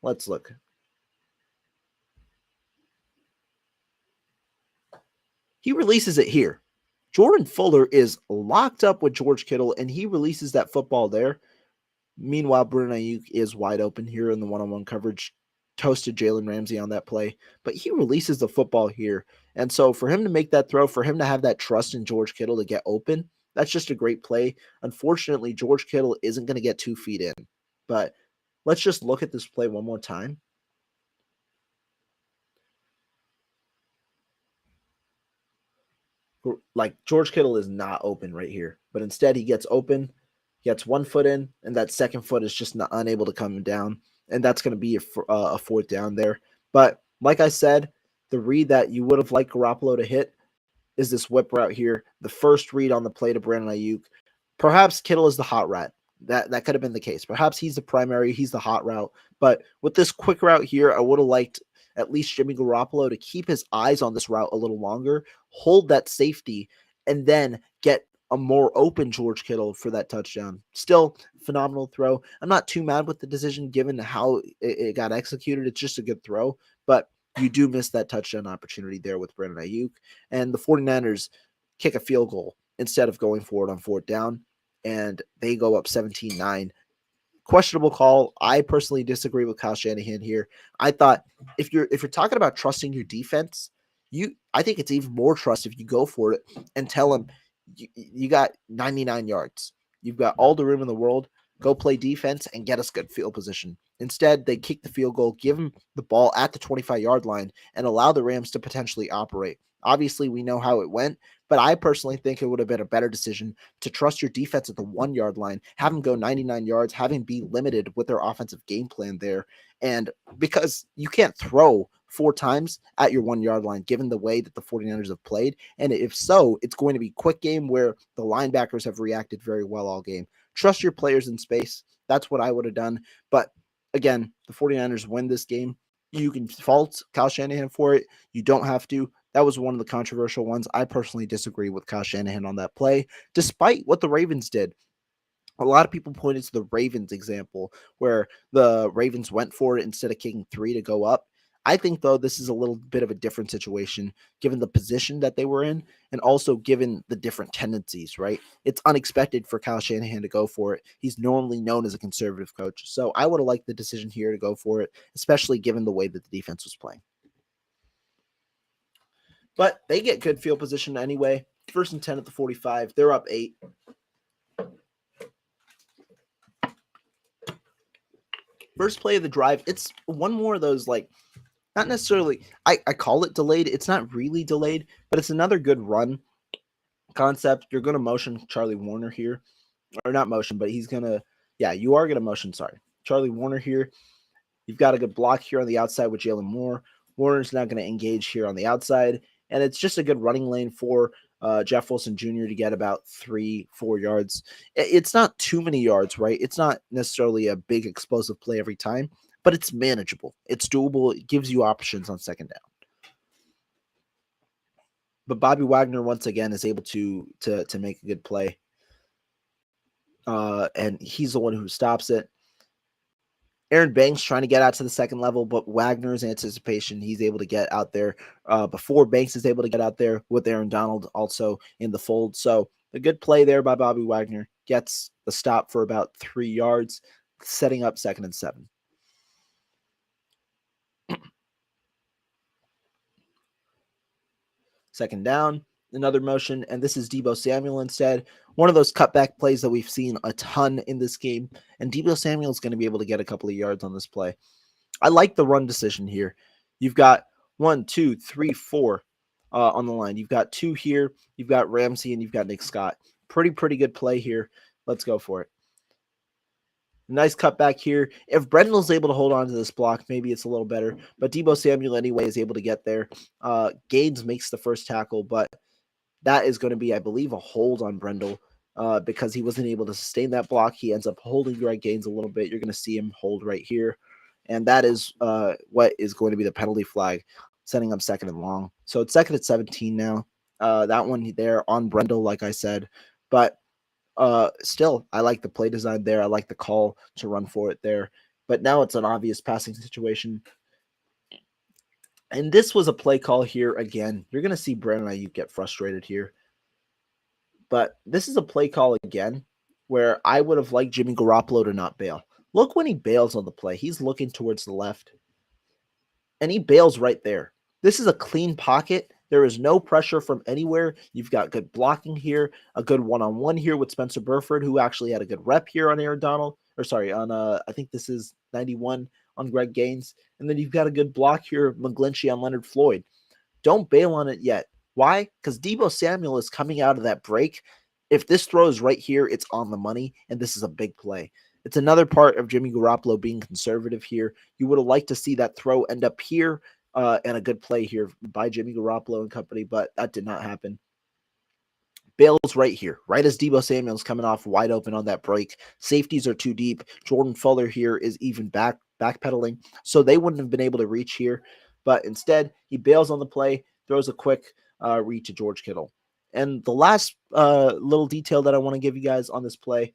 Let's look. He releases it here. Jordan Fuller is locked up with George Kittle, and he releases that football there. Meanwhile, Brandon Ayuk is wide open here in the one-on-one coverage. Toasted Jalen Ramsey on that play, but he releases the football here. And so for him to make that throw, for him to have that trust in George Kittle to get open, that's just a great play. Unfortunately, George Kittle isn't going to get 2 feet in. But let's just look at this play one more time. Like, George Kittle is not open right here, but instead he gets open, gets 1 foot in, and that second foot is just unable to come down, and that's going to be a 4th down there. But like I said, the read that you would have liked Garoppolo to hit is this whip route here, the first read on the play to Brandon Ayuk. Perhaps Kittle is the hot route. That could have been the case. Perhaps he's the primary, he's the hot route. But with this quick route here, I would have liked at least Jimmy Garoppolo to keep his eyes on this route a little longer, hold that safety, and then get a more open George Kittle for that touchdown. Still, phenomenal throw. I'm not too mad with the decision given how it got executed. It's just a good throw, but you do miss that touchdown opportunity there with Brandon Ayuk. And the 49ers kick a field goal instead of going for it on 4th down, and they go up 17-9. Questionable call. I personally disagree with Kyle Shanahan here. I thought if you're talking about trusting your defense, I think it's even more trust if you go for it and tell them you got 99 yards. You've got all the room in the world. Go play defense and get us good field position. Instead, they kick the field goal, give them the ball at the 25-yard line, and allow the Rams to potentially operate. Obviously, we know how it went, but I personally think it would have been a better decision to trust your defense at the 1-yard line, have them go 99 yards, have them be limited with their offensive game plan there. And because you can't throw 4 times at your 1-yard line, given the way that the 49ers have played. And if so, it's going to be a quick game where the linebackers have reacted very well all game. Trust your players in space. That's what I would have done. But again, the 49ers win this game. You can fault Kyle Shanahan for it. You don't have to. That was one of the controversial ones. I personally disagree with Kyle Shanahan on that play, despite what the Ravens did. A lot of people pointed to the Ravens example where the Ravens went for it instead of kicking 3 to go up. I think, though, this is a little bit of a different situation given the position that they were in and also given the different tendencies, right? It's unexpected for Kyle Shanahan to go for it. He's normally known as a conservative coach. So I would have liked the decision here to go for it, especially given the way that the defense was playing. But they get good field position anyway. 1st and 10 at the 45. They're up 8. First play of the drive. It's one more of those, like, not necessarily, I call it delayed. It's not really delayed, but it's another good run concept. You're going to motion Charlie Warner here. Or not motion, but he's going to, yeah, you are going to motion, sorry. Charlie Warner here. You've got a good block here on the outside with Jalen Moore. Warner's not going to engage here on the outside. And it's just a good running lane for Jeff Wilson Jr. to get about 3-4 yards. It's not too many yards, right? It's not necessarily a big explosive play every time, but it's manageable. It's doable. It gives you options on 2nd down. But Bobby Wagner, once again, is able to make a good play. And he's the one who stops it. Aaron Banks trying to get out to the 2nd level, but Wagner's anticipation, he's able to get out there before Banks is able to get out there with Aaron Donald also in the fold. So a good play there by Bobby Wagner. Gets the stop for about 3 yards, setting up 2nd and 7. Second down, another motion, and this is Debo Samuel instead. One of those cutback plays that we've seen a ton in this game, and Debo Samuel is going to be able to get a couple of yards on this play. I like the run decision here. You've got 1, 2, 3, 4 on the line. You've got 2 here. You've got Ramsey, and you've got Nick Scott. Pretty good play here. Let's go for it. Nice cutback here. If Brendel's able to hold on to this block, maybe it's a little better. But Debo Samuel anyway is able to get there. Gaines makes the first tackle, but that is going to be, I believe, a hold on Brendel because he wasn't able to sustain that block. He ends up holding Greg Gaines a little bit. You're going to see him hold right here. And that is what is going to be the penalty flag, setting up 2nd and long. So it's 2nd at 17 now. That one there on Brendel, like I said. But still, I like the play design there. I like the call to run for it there. But now it's an obvious passing situation. And this was a play call here again. You're going to see Brandon Ayuk get frustrated here. But this is a play call again where I would have liked Jimmy Garoppolo to not bail. Look when he bails on the play. He's looking towards the left. And he bails right there. This is a clean pocket. There is no pressure from anywhere. You've got good blocking here, a good one-on-one here with Spencer Burford, who actually had a good rep here on Aaron Donald. Or sorry, on I think this is 91 on Greg Gaines. And then you've got a good block here, McGlinchey on Leonard Floyd. Don't bail on it yet. Why? Because Debo Samuel is coming out of that break. If this throw is right here, it's on the money, and this is a big play. It's another part of Jimmy Garoppolo being conservative here. You would have liked to see that throw end up here and a good play here by Jimmy Garoppolo and company, but that did not happen. Bail's right here, right as Debo Samuel's coming off wide open on that break. Safeties are too deep. Jordan Fuller here is even backpedaling, so they wouldn't have been able to reach here. But instead, he bails on the play, throws a quick read to George Kittle. And the last little detail that I want to give you guys on this play,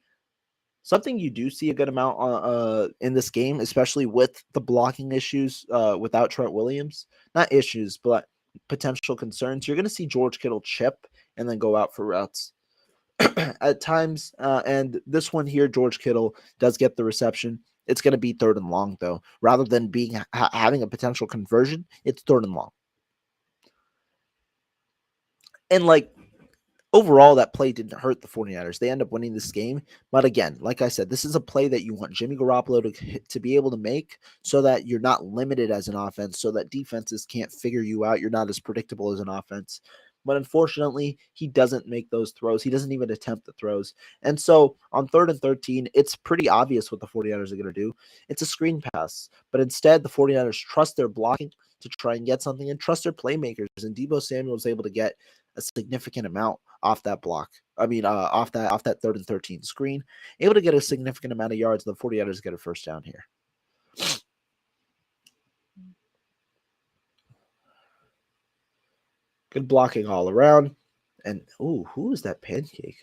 something you do see a good amount in this game, especially with the blocking issues without Trent Williams. Not issues, but potential concerns. You're going to see George Kittle chip and then go out for routes at times. And this one here, George Kittle does get the reception. It's going to be 3rd and long, though. Rather than being having a potential conversion, it's 3rd and long. And, like, overall, that play didn't hurt the 49ers. They end up winning this game. But again, like I said, this is a play that you want Jimmy Garoppolo to be able to make so that you're not limited as an offense, so that defenses can't figure you out. You're not as predictable as an offense. But unfortunately, he doesn't make those throws. He doesn't even attempt the throws. And so on 3rd and 13, it's pretty obvious what the 49ers are going to do. It's a screen pass. But instead, the 49ers trust their blocking to try and get something and trust their playmakers. And Debo Samuel was able to get a significant amount off that block. I mean, off that 3rd and 13 screen. Able to get a significant amount of yards. And the 49ers get a first down here. Good blocking all around. And, ooh, who is that pancake?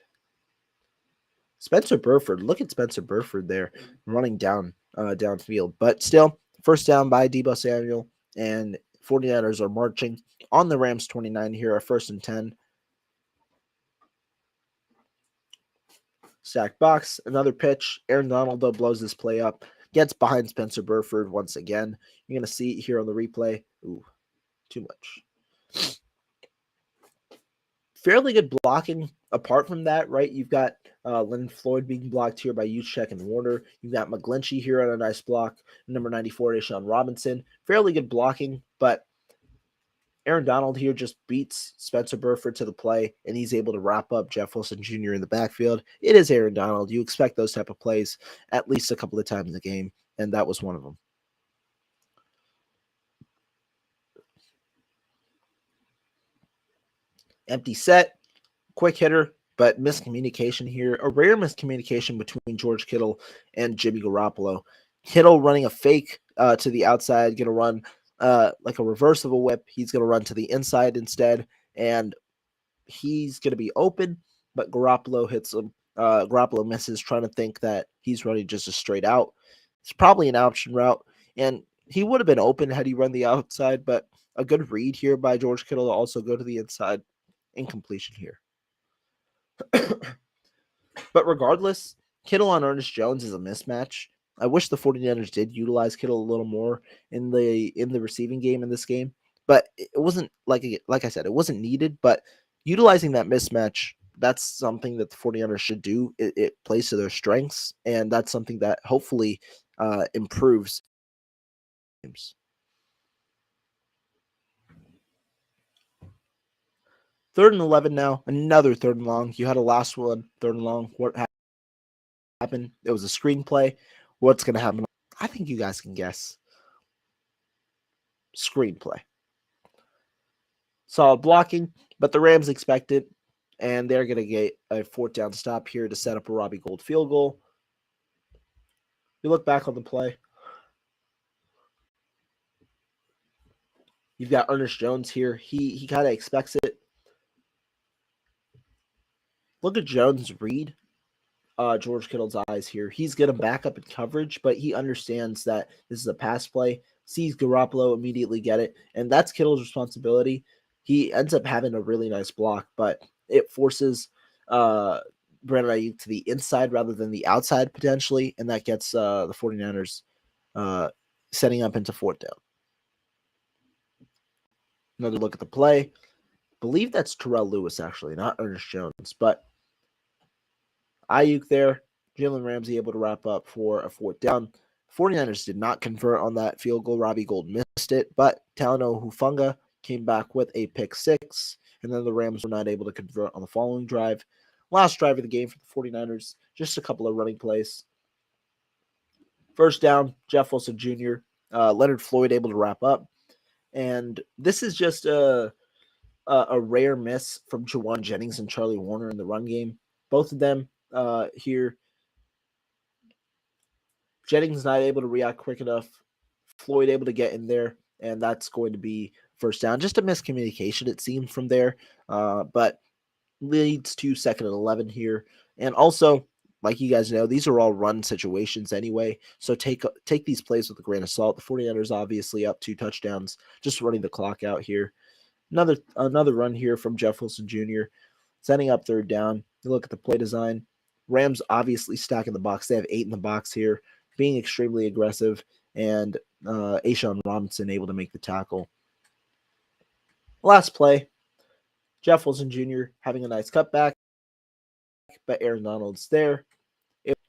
Spencer Burford. Look at Spencer Burford there running downfield. But still, first down by Debo Samuel. And 49ers are marching on the Rams 29 here, a 1st and 10. Stack box, another pitch. Aaron Donald, though, blows this play up, gets behind Spencer Burford once again. You're going to see it here on the replay. Ooh, too much. Fairly good blocking apart from that, right? You've got Leonard Floyd being blocked here by Juszczyk and Warner. You've got McGlinchey here on a nice block. Number 94, Deshaun Robinson. Fairly good blocking, but Aaron Donald here just beats Spencer Burford to the play, and he's able to wrap up Jeff Wilson Jr. in the backfield. It is Aaron Donald. You expect those type of plays at least a couple of times in the game, and that was one of them. Empty set, quick hitter, but miscommunication here. A rare miscommunication between George Kittle and Jimmy Garoppolo. Kittle running a fake to the outside, going to run like a reverse of a whip. He's going to run to the inside instead, and he's going to be open, but Garoppolo hits him. Garoppolo misses, trying to think that he's running just a straight out. It's probably an option route, and he would have been open had he run the outside, but a good read here by George Kittle to also go to the inside. Incompletion here. But regardless, Kittle on Ernest Jones is a mismatch. I wish the 49ers did utilize Kittle a little more in the receiving game in this game, but it wasn't like I said, it wasn't needed, but utilizing that mismatch, that's something that the 49ers should do. It plays to their strengths, and that's something that hopefully improves games. 3rd and 11 now, another 3rd and long. You had a last one, 3rd and long. What happened? It was a screenplay. What's going to happen? I think you guys can guess. Screenplay. Solid blocking, but the Rams expect it, and they're going to get a 4th down stop here to set up a Robbie Gould field goal. You look back on the play. You've got Ernest Jones here. He kind of expects it. Look at Jones' read. George Kittle's eyes here. He's going to back up in coverage, but he understands that this is a pass play, sees Garoppolo immediately get it, and that's Kittle's responsibility. He ends up having a really nice block, but it forces Brandon Ayuk to the inside rather than the outside potentially, and that gets the 49ers setting up into 4th down. Another look at the play. I believe that's Terrell Lewis, actually, not Ernest Jones, but Ayuk there, Jalen Ramsey able to wrap up for a 4th down. 49ers did not convert on that field goal. Robbie Gould missed it, but Talanoa Hufanga came back with a pick 6, and then the Rams were not able to convert on the following drive. Last drive of the game for the 49ers, just a couple of running plays. 1st down, Jeff Wilson Jr., Leonard Floyd able to wrap up, and this is just a rare miss from Jawan Jennings and Charlie Warner in the run game. Both of them here. Jennings not able to react quick enough. Floyd able to get in there, and that's going to be 1st down. Just a miscommunication, it seemed, from there, but leads to 2nd and 11 here. And also, like you guys know, these are all run situations anyway, so take these plays with a grain of salt. The 49ers obviously up 2 touchdowns, just running the clock out here. Another run here from Jeff Wilson Jr., setting up 3rd down. You look at the play design. Rams obviously stacking the box. They have 8 in the box here, being extremely aggressive, and Deshaun Robinson able to make the tackle. Last play, Jeff Wilson Jr. having a nice cutback, but Aaron Donald's there,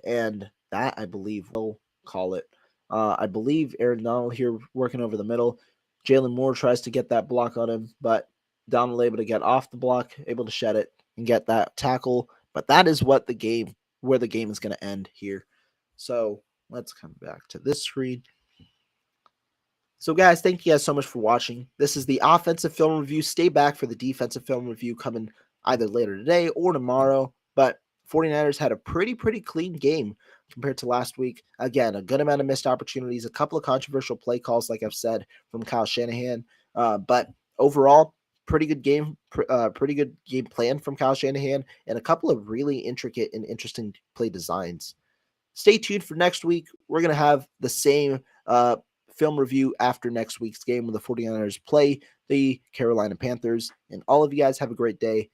and that, I believe, will call it. I believe Aaron Donald here working over the middle. Jalen Moore tries to get that block on him, but Donald able to get off the block, able to shed it and get that tackle. But that is where the game is going to end here. So let's come back to this screen. So guys, thank you guys so much for watching. This is the offensive film review. Stay back for the defensive film review coming either later today or tomorrow. But 49ers had a pretty clean game compared to last week. Again, a good amount of missed opportunities, a couple of controversial play calls, like I've said, from Kyle Shanahan. But overall, pretty good game plan from Kyle Shanahan, and a couple of really intricate and interesting play designs. Stay tuned for next week. We're going to have the same film review after next week's game when the 49ers play the Carolina Panthers. And all of you guys have a great day.